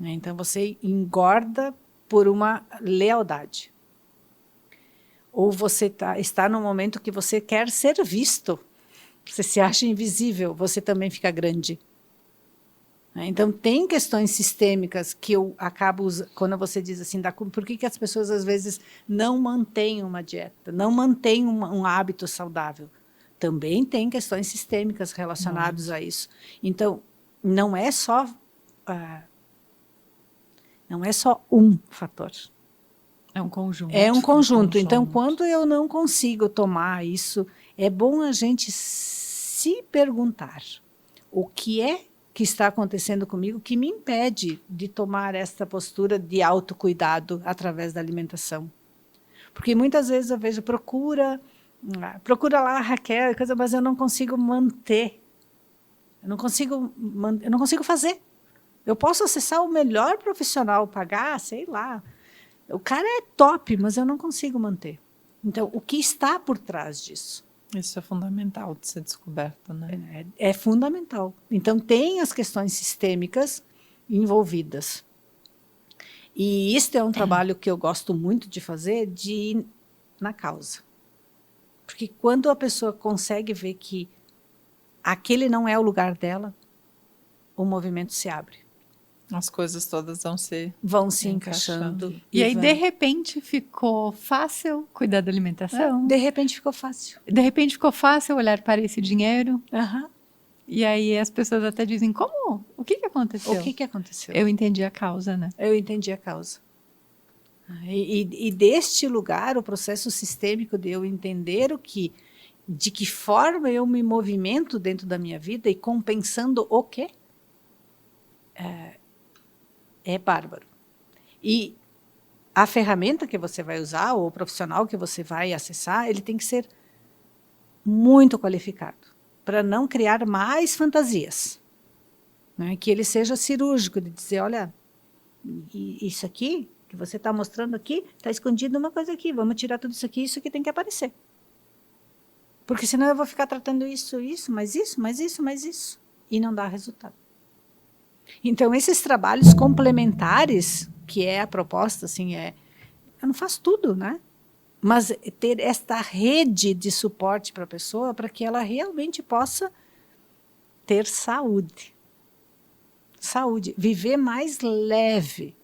Então, você engorda por uma lealdade. Ou você está num momento que você quer ser visto. Você se acha invisível, você também fica grande. Então, tem questões sistêmicas que eu acabo usando, quando você diz assim, por que as pessoas às vezes não mantêm uma dieta, não mantêm um hábito saudável? Também tem questões sistêmicas relacionadas a isso. Então, não é só um fator.
É um conjunto.
É um conjunto. Então, quando eu não consigo tomar isso, é bom a gente se perguntar o que é que está acontecendo comigo que me impede de tomar esta postura de autocuidado através da alimentação. Porque muitas vezes eu vejo, procura lá, Raquel, mas eu não consigo manter. Eu não consigo fazer. Eu posso acessar o melhor profissional, pagar, sei lá. O cara é top, mas eu não consigo manter. Então, o que está por trás disso?
Isso é fundamental de ser descoberto, né?
É fundamental. Então, tem as questões sistêmicas envolvidas. E isso é um trabalho que eu gosto muito de fazer, de ir na causa. Porque quando a pessoa consegue ver que aquele não é o lugar dela, o movimento se abre.
As coisas todas
vão se encaixando.
E aí, de repente, ficou fácil cuidar da alimentação.
De repente ficou fácil.
De repente ficou fácil olhar para esse dinheiro.
Uhum.
E aí as pessoas até dizem, como? O que aconteceu?
O que aconteceu?
Eu entendi a causa, né?
Eu entendi a causa. E deste lugar, o processo sistêmico de eu entender o que de que forma eu me movimento dentro da minha vida e compensando o quê? É bárbaro. E a ferramenta que você vai usar, ou o profissional que você vai acessar, ele tem que ser muito qualificado, para não criar mais fantasias. Né? Que ele seja cirúrgico, de dizer, olha, isso aqui que você está mostrando aqui, está escondido uma coisa aqui, vamos tirar tudo isso aqui tem que aparecer. Porque senão eu vou ficar tratando isso, mais isso, e não dá resultado. Então, esses trabalhos complementares, que é a proposta, assim, eu não faço tudo, né? Mas ter esta rede de suporte para a pessoa, para que ela realmente possa ter saúde. Saúde, viver mais leve.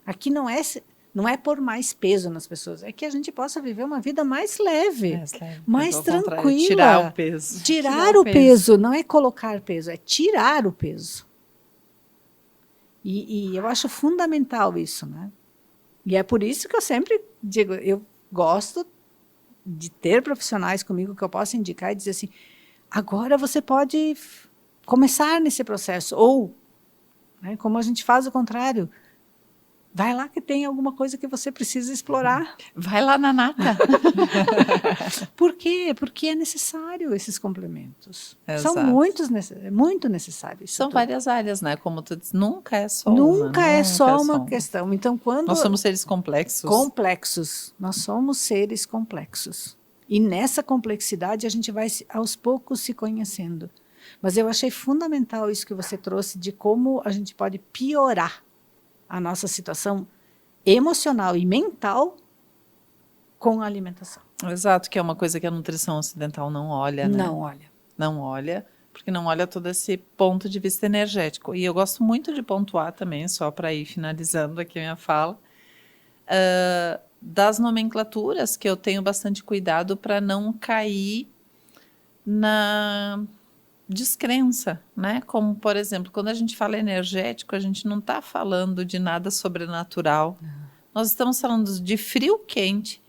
Aqui não é pôr mais peso nas pessoas, é que a gente possa viver uma vida mais leve, mais tranquila.
Tirar o peso.
Tirar o peso, não é colocar peso, é tirar o peso. E eu acho fundamental isso, né? E é por isso que eu sempre digo, eu gosto de ter profissionais comigo que eu possa indicar e dizer assim, agora você pode começar nesse processo, ou, né, como a gente faz o contrário, vai lá que tem alguma coisa que você precisa explorar.
Vai lá na Nata.
Por quê? Porque é necessário esses complementos.
Exato.
São muito necessários.
São várias áreas, né? Como tu diz, nunca é só
nunca é só uma questão. Então, quando
nós somos seres complexos.
Complexos. Nós somos seres complexos. E nessa complexidade a gente vai aos poucos se conhecendo. Mas eu achei fundamental isso que você trouxe de como a gente pode piorar a nossa situação emocional e mental com a alimentação.
Exato, que é uma coisa que a nutrição ocidental não olha, né?
Não olha.
Não olha, porque não olha todo esse ponto de vista energético. E eu gosto muito de pontuar também, só para ir finalizando aqui a minha fala, das nomenclaturas que eu tenho bastante cuidado para não cair na descrença, né? Como, por exemplo, quando a gente fala energético, a gente não está falando de nada sobrenatural. Nós estamos falando de frio, quente,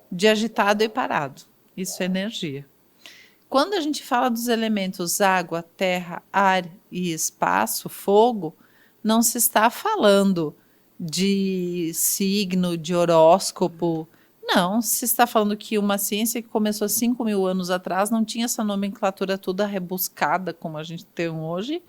de agitado e parado. Isso é energia. Quando a gente fala dos elementos água, terra, ar e espaço, fogo, não se está falando de signo, de horóscopo. Não, se está falando que uma ciência que começou 5.000 anos atrás não tinha essa nomenclatura toda rebuscada como a gente tem hoje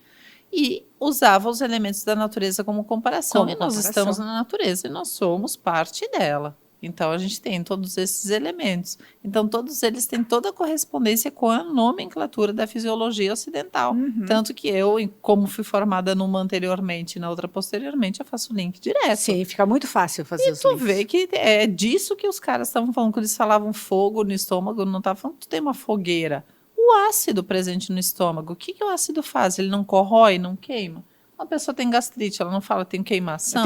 e usava os elementos da natureza como comparação. Nós estamos na natureza e nós somos parte dela. Então, a gente tem todos esses elementos. Então, todos eles têm toda a correspondência com a nomenclatura da fisiologia ocidental. Tanto que eu, como fui formada numa anteriormente e na outra posteriormente, eu faço link direto.
Sim, fica muito fácil fazer os links.
E tu vê que é disso que os caras estavam falando, quando eles falavam fogo no estômago, não estavam falando que tu tem uma fogueira. O ácido presente no estômago, o que o ácido faz? Ele não corrói, não queima? Uma pessoa tem gastrite, ela não fala tem queimação,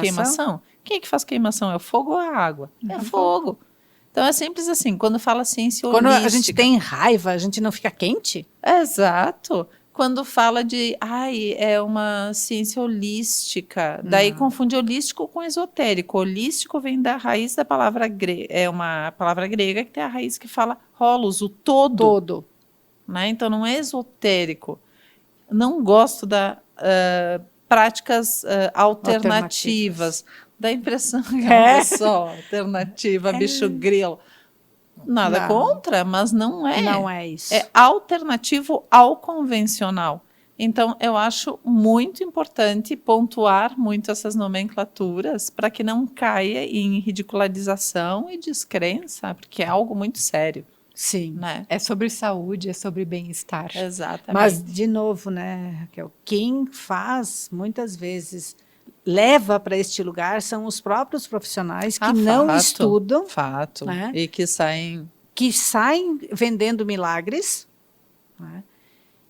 queimação. Quem é que faz queimação? É o fogo ou a água? É fogo. Então é simples assim, quando fala ciência holística.
Quando a gente tem raiva, a gente não fica quente?
Exato. Quando fala de, é uma ciência holística, daí confunde holístico com esotérico. Holístico vem da raiz da palavra grega, é uma palavra grega que tem a raiz que fala holos, o todo.
Todo. Né?
Então não é esotérico. Não gosto da práticas alternativas. Dá a impressão que é só alternativa, bicho grilo. Nada contra, mas não é.
Não é isso.
É alternativo ao convencional. Então, eu acho muito importante pontuar muito essas nomenclaturas para que não caia em ridicularização e descrença, porque é algo muito sério.
Sim.
Né?
É sobre saúde, é sobre bem-estar.
Exatamente.
Mas, de novo, né, Raquel, quem faz, muitas vezes, leva para este lugar são os próprios profissionais que não estudam.
Fato.
Né?
E que saem
vendendo milagres, né?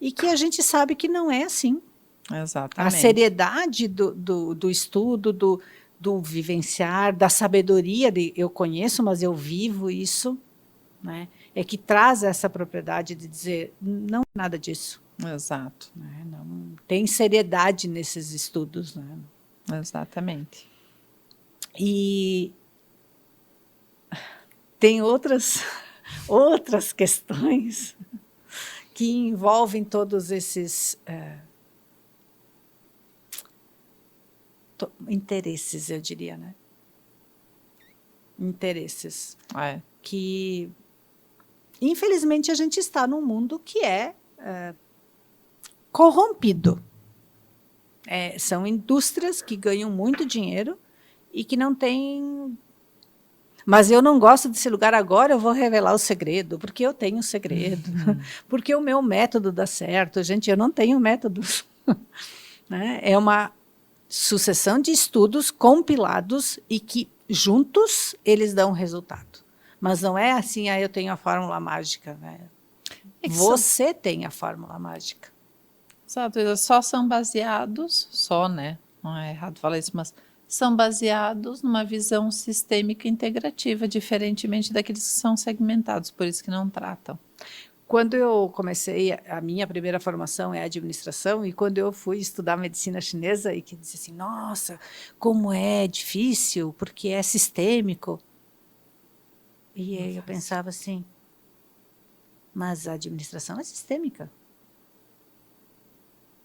E que a gente sabe que não é assim.
Exatamente.
A seriedade do estudo, do vivenciar, da sabedoria, eu conheço, mas eu vivo isso, né? É que traz essa propriedade de dizer, não é nada disso.
Exato.
Né? Não tem seriedade nesses estudos. Né?
Exatamente.
E tem outras outras questões que envolvem todos esses interesses, eu diria, né? Interesses que, infelizmente, a gente está num mundo que é corrompido. São indústrias que ganham muito dinheiro e que não têm... Mas eu não gosto desse lugar agora, eu vou revelar o segredo, porque eu tenho um segredo, porque o meu método dá certo. Gente, eu não tenho método. Né? É uma sucessão de estudos compilados e que, juntos, eles dão resultado. Mas não é assim, eu tenho a fórmula mágica. Né? Você tem a fórmula mágica.
Exato, eles só são baseados, né? Não é errado falar isso, mas são baseados numa visão sistêmica integrativa, diferentemente daqueles que são segmentados, por isso que não tratam.
Quando eu comecei, a minha primeira formação é administração, e quando eu fui estudar medicina chinesa, e que disse assim, nossa, como é difícil, porque é sistêmico. E aí eu pensava assim, mas a administração é sistêmica.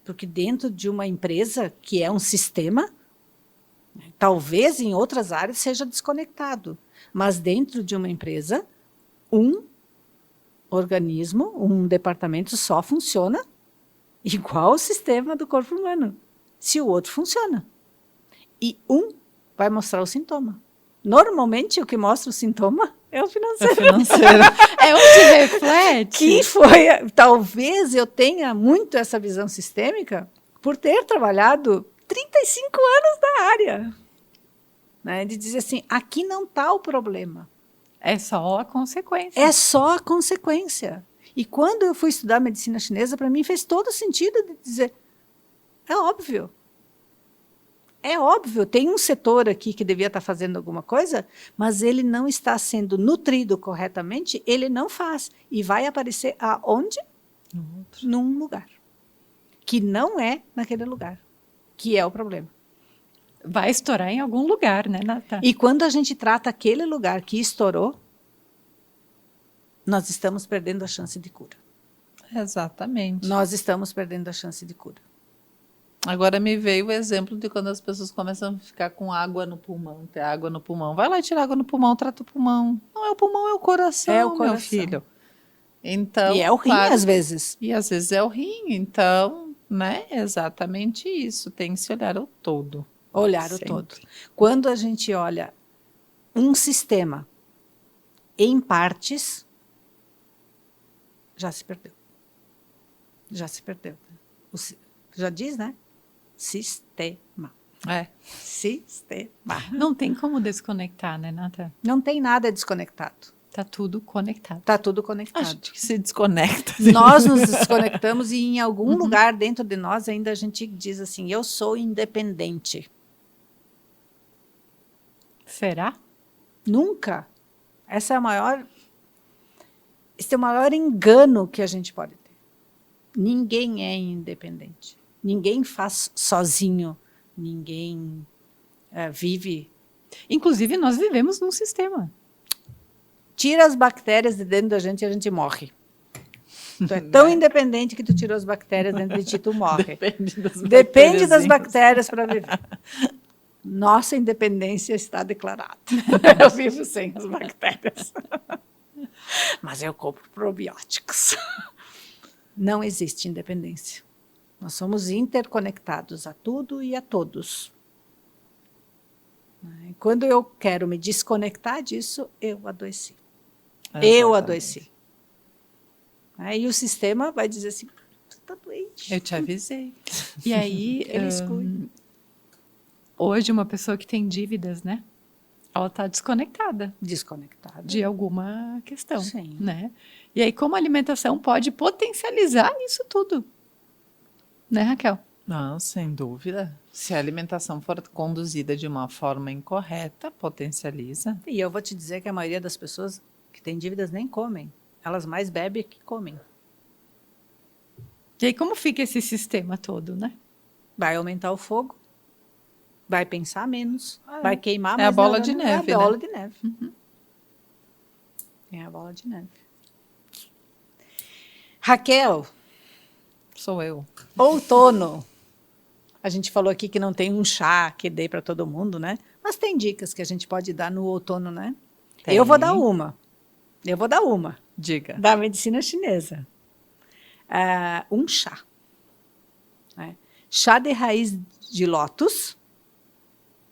Porque dentro de uma empresa, que é um sistema, talvez em outras áreas seja desconectado, mas dentro de uma empresa, um organismo, um departamento só funciona igual o sistema do corpo humano, se o outro funciona. E um vai mostrar o sintoma. Normalmente, o que mostra o sintoma é o financeiro.
É onde reflete.
Que foi, talvez eu tenha muito essa visão sistêmica por ter trabalhado 35 anos na área. Né, de dizer assim, aqui não está o problema.
É só a consequência.
É só a consequência. E quando eu fui estudar medicina chinesa, para mim fez todo sentido de dizer, é óbvio. É óbvio, tem um setor aqui que devia estar fazendo alguma coisa, mas ele não está sendo nutrido corretamente, ele não faz. E vai aparecer aonde? Num lugar. Que não é naquele lugar. Que é o problema.
Vai estourar em algum lugar, né, Nata?
E quando a gente trata aquele lugar que estourou, nós estamos perdendo a chance de cura.
Exatamente.
Nós estamos perdendo a chance de cura.
Agora me veio o exemplo de quando as pessoas começam a ficar com água no pulmão, ter água no pulmão. Vai lá e tira água no pulmão, trata o pulmão. Não é o pulmão, é o coração, meu filho. Então,
e é o rim, às vezes.
E às vezes é o rim. Então, né, exatamente isso. Tem que se olhar o todo.
Olhar
sempre.
O todo. Quando a gente olha um sistema em partes, já se perdeu. Já se perdeu. Já diz, né? Sistema. Sistema.
Não tem como desconectar, né, Nata?
Não tem nada desconectado.
Tá tudo conectado.
Está tudo conectado.
A gente se desconecta.
Nós nos desconectamos e em algum lugar dentro de nós ainda a gente diz assim, eu sou independente.
Será?
Nunca. Esse é o maior engano que a gente pode ter. Ninguém é independente. Ninguém faz sozinho. Ninguém vive.
Inclusive, nós vivemos num sistema.
Tira as bactérias de dentro da gente e a gente morre. Tu é tão independente que tu tirou as bactérias dentro de ti, tu morre. Depende das bactérias para viver. Nossa independência está declarada. Eu vivo sem as bactérias. Mas eu compro probióticos. Não existe independência. Nós somos interconectados a tudo e a todos. Quando eu quero me desconectar disso, eu adoeci. Exatamente. Eu adoeci. Aí o sistema vai dizer assim, você está doente.
Eu te avisei.
E aí,
ele exclui.
Hoje, uma pessoa que tem dívidas, né? Ela está desconectada.
Desconectada.
De alguma questão.
Sim.
Né? E aí, como a alimentação pode potencializar isso tudo? Né, Raquel?
Não, sem dúvida. Se a alimentação for conduzida de uma forma incorreta, potencializa.
E eu vou te dizer que a maioria das pessoas que têm dívidas nem comem. Elas mais bebem que comem.
E aí, como fica esse sistema todo, né?
Vai aumentar o fogo, vai pensar menos, vai queimar mais.
É a bola de neve,
É a bola
né?
de neve.
Uhum.
É a bola de neve. Raquel,
Sou eu.
outono. A gente falou aqui que não tem um chá que dê para todo mundo, né? Mas tem dicas que a gente pode dar no outono, né?
Tem.
Eu vou dar uma.
Diga.
Da medicina chinesa. Um chá. Né? Chá de raiz de lótus,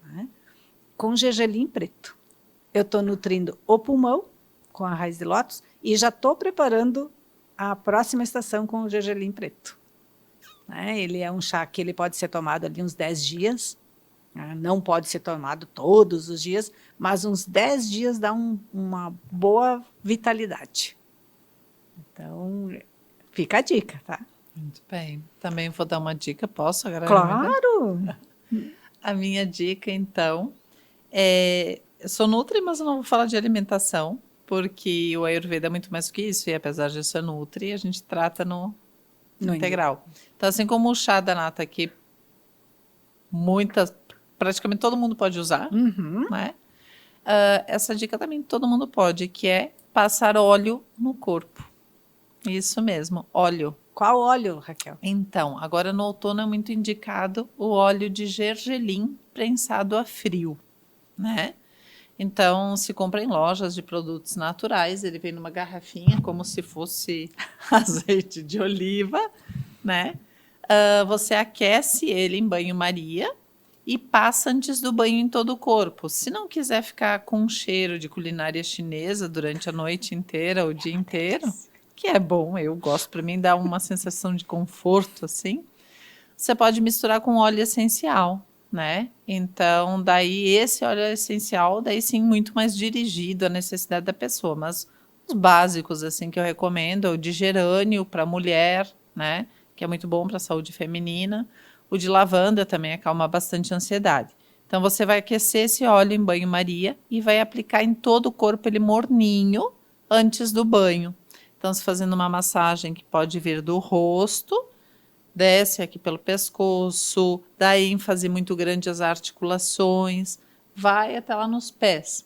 né? Com gergelim preto. Eu estou nutrindo o pulmão com a raiz de lótus e já estou preparando a próxima estação com o gergelim preto. Né? Ele é um chá que ele pode ser tomado ali uns 10 dias. Né? Não pode ser tomado todos os dias, mas uns 10 dias dá uma boa vitalidade. Então, fica a dica, tá?
Muito bem. Também vou dar uma dica, posso agora?
Claro!
A minha dica, então, eu sou nutri, mas eu não vou falar de alimentação, porque o Ayurveda é muito mais do que isso, e apesar de ser nutri, a gente trata no integral. Então, assim como o chá da nata aqui, praticamente todo mundo pode usar, né? Essa dica também todo mundo pode, que é passar óleo no corpo. Isso mesmo, óleo.
Qual óleo, Raquel?
Então, agora no outono é muito indicado o óleo de gergelim prensado a frio, né? Então, se compra em lojas de produtos naturais, ele vem numa garrafinha como se fosse azeite de oliva, né? Você aquece ele em banho-maria e passa antes do banho em todo o corpo. Se não quiser ficar com um cheiro de culinária chinesa durante a noite inteira, o dia inteiro, que é bom, eu gosto, para mim dá uma sensação de conforto, assim, você pode misturar com óleo essencial, né? Então, daí esse óleo essencial, daí sim, muito mais dirigido à necessidade da pessoa, mas os básicos, assim, que eu recomendo, é o de gerânio para mulher, né? Que é muito bom para a saúde feminina. O de lavanda também acalma bastante a ansiedade. Então, você vai aquecer esse óleo em banho-maria e vai aplicar em todo o corpo ele morninho antes do banho. Então, se fazendo uma massagem que pode vir do rosto, desce aqui pelo pescoço, dá ênfase muito grande às articulações, vai até lá nos pés.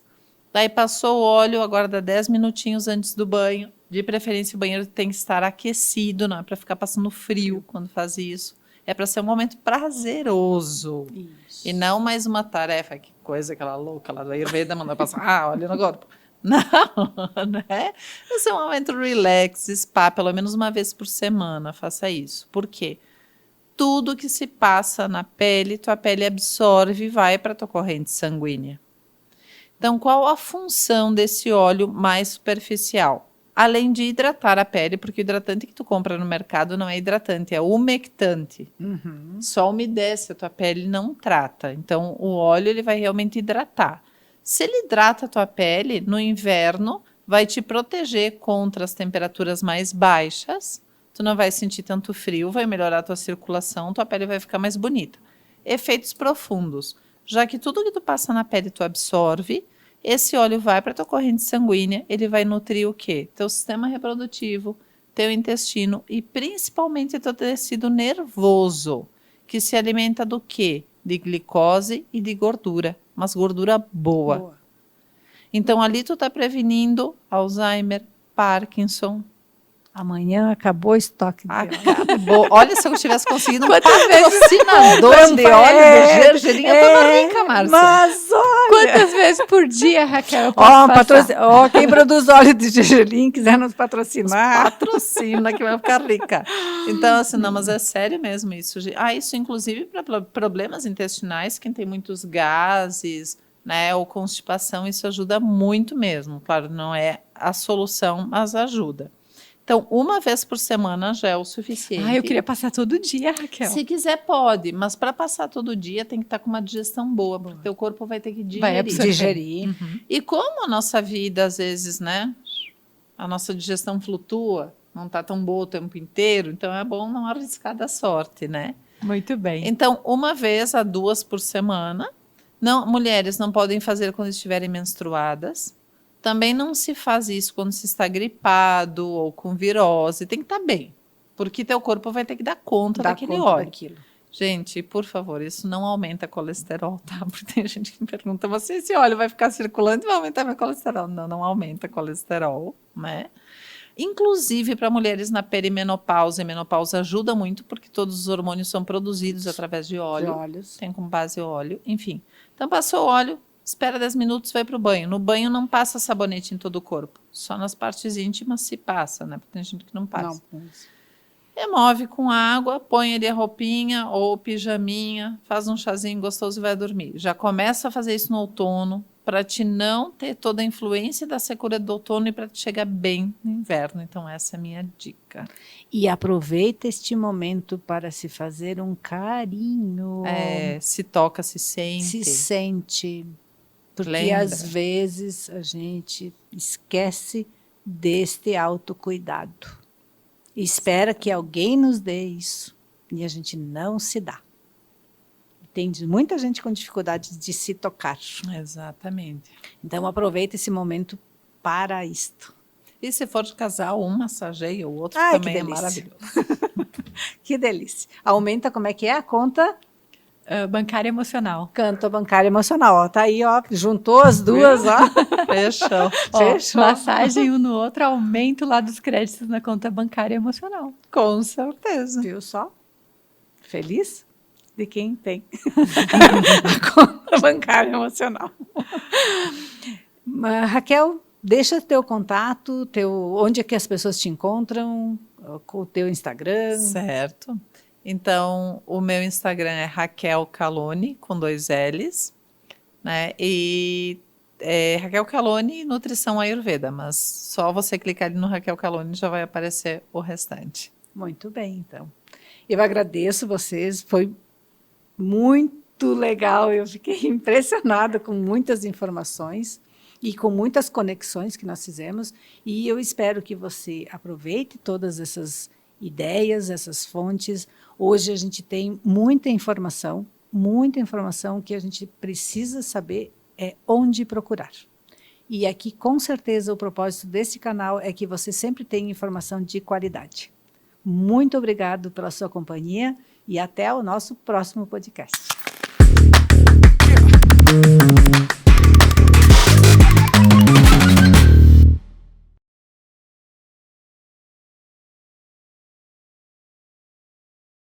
Daí passou o óleo, agora dá 10 minutinhos antes do banho. De preferência, o banheiro tem que estar aquecido, não é para ficar passando frio quando faz isso. É para ser um momento prazeroso.
Isso.
E não mais uma tarefa, que coisa aquela louca lá da Ayurveda, mandar passar óleo no corpo. Não, né? Esse é um momento relax, spa, pelo menos uma vez por semana, faça isso. Por quê? Tudo que se passa na pele, tua pele absorve e vai para a tua corrente sanguínea. Então, qual a função desse óleo mais superficial? Além de hidratar a pele, porque o hidratante que tu compra no mercado não é hidratante, é umectante. Só umedece a tua pele, não trata. Então, o óleo ele vai realmente hidratar. Se ele hidrata a tua pele, no inverno, vai te proteger contra as temperaturas mais baixas. Tu não vai sentir tanto frio, vai melhorar a tua circulação, tua pele vai ficar mais bonita. Efeitos profundos. Já que tudo que tu passa na pele tu absorve, esse óleo vai para a tua corrente sanguínea, ele vai nutrir o quê? Teu sistema reprodutivo, teu intestino e principalmente teu tecido nervoso, que se alimenta do quê? De glicose e de gordura, mas gordura boa. Então, ali tu tá prevenindo Alzheimer, Parkinson.
Amanhã acabou o estoque de óleo.
Acabou. Olha, se eu tivesse conseguido um patrocinador de óleo do gergelim, eu tava rica, Márcia.
Mas olha...
Quantas vezes por dia, Raquel, eu posso passar?
Quem produz óleo de gergelim quiser nos patrocinar.
Patrocina que vai ficar rica. Então, assim, não, mas é sério mesmo isso. Isso inclusive para problemas intestinais, quem tem muitos gases, né, ou constipação, isso ajuda muito mesmo. Claro, não é a solução, mas ajuda. Então, uma vez por semana já é o suficiente.
Eu queria passar todo dia, Raquel.
Se quiser, pode, mas para passar todo dia tem que estar com uma digestão boa, porque teu corpo vai ter que
digerir.
E como a nossa vida, às vezes, né, a nossa digestão flutua, não está tão boa o tempo inteiro, então é bom não arriscar da sorte, né?
Muito bem.
Então, uma vez a 2 por semana. Não, mulheres não podem fazer quando estiverem menstruadas. Também não se faz isso quando se está gripado ou com virose. Tem que estar bem, porque teu corpo vai ter que dar conta daquele óleo. Gente, por favor, isso não aumenta colesterol, tá? Porque tem gente que me pergunta, você, esse óleo vai ficar circulando e vai aumentar meu colesterol? Não, não aumenta colesterol, né? Inclusive para mulheres na perimenopausa e menopausa ajuda muito, porque todos os hormônios são produzidos através de óleo.
De óleos.
Tem como base óleo, enfim. Então passou o óleo, espera 10 minutos, vai para o banho. No banho não passa sabonete em todo o corpo, só nas partes íntimas se passa, né? Porque tem gente que não passa.
Não.
Remove com água, põe ali a roupinha ou pijaminha, faz um chazinho gostoso e vai dormir. Já começa a fazer isso no outono, para te não ter toda a influência da secura do outono e para te chegar bem no inverno. Então, essa é a minha dica.
E aproveita este momento para se fazer um carinho.
Se toca, se sente.
Se sente. Porque
Lembra.
às vezes a gente esquece deste autocuidado. E espera que alguém nos dê isso. E a gente não se dá. Tem muita gente com dificuldade de se tocar.
Exatamente.
Então aproveita esse momento para isto.
E se for de casal, um massageia, o outro
Ai,
também
que
é
delícia.
maravilhoso.
Que delícia. Aumenta como é que é a conta?
Bancária emocional.
Canto bancária emocional. Ó, tá aí, ó. Juntou as duas, ó.
Fechou.
Fechou.
Massagem um no outro, aumento lá dos créditos na conta bancária emocional.
Com certeza.
Viu só? Feliz de quem tem a conta bancária emocional. Raquel, deixa teu contato, onde é que as pessoas te encontram, o teu Instagram.
Certo. Então, o meu Instagram é Raquel Calone, com 2 L's, né? E Raquel Calone, Nutrição Ayurveda, mas só você clicar ali no Raquel Calone já vai aparecer o restante.
Muito bem, então. Eu agradeço vocês, foi muito legal, eu fiquei impressionada com muitas informações e com muitas conexões que nós fizemos, e eu espero que você aproveite todas essas ideias, essas fontes. Hoje a gente tem muita informação que a gente precisa saber onde procurar. E aqui, com certeza, o propósito desse canal é que você sempre tenha informação de qualidade. Muito obrigado pela sua companhia e até o nosso próximo podcast.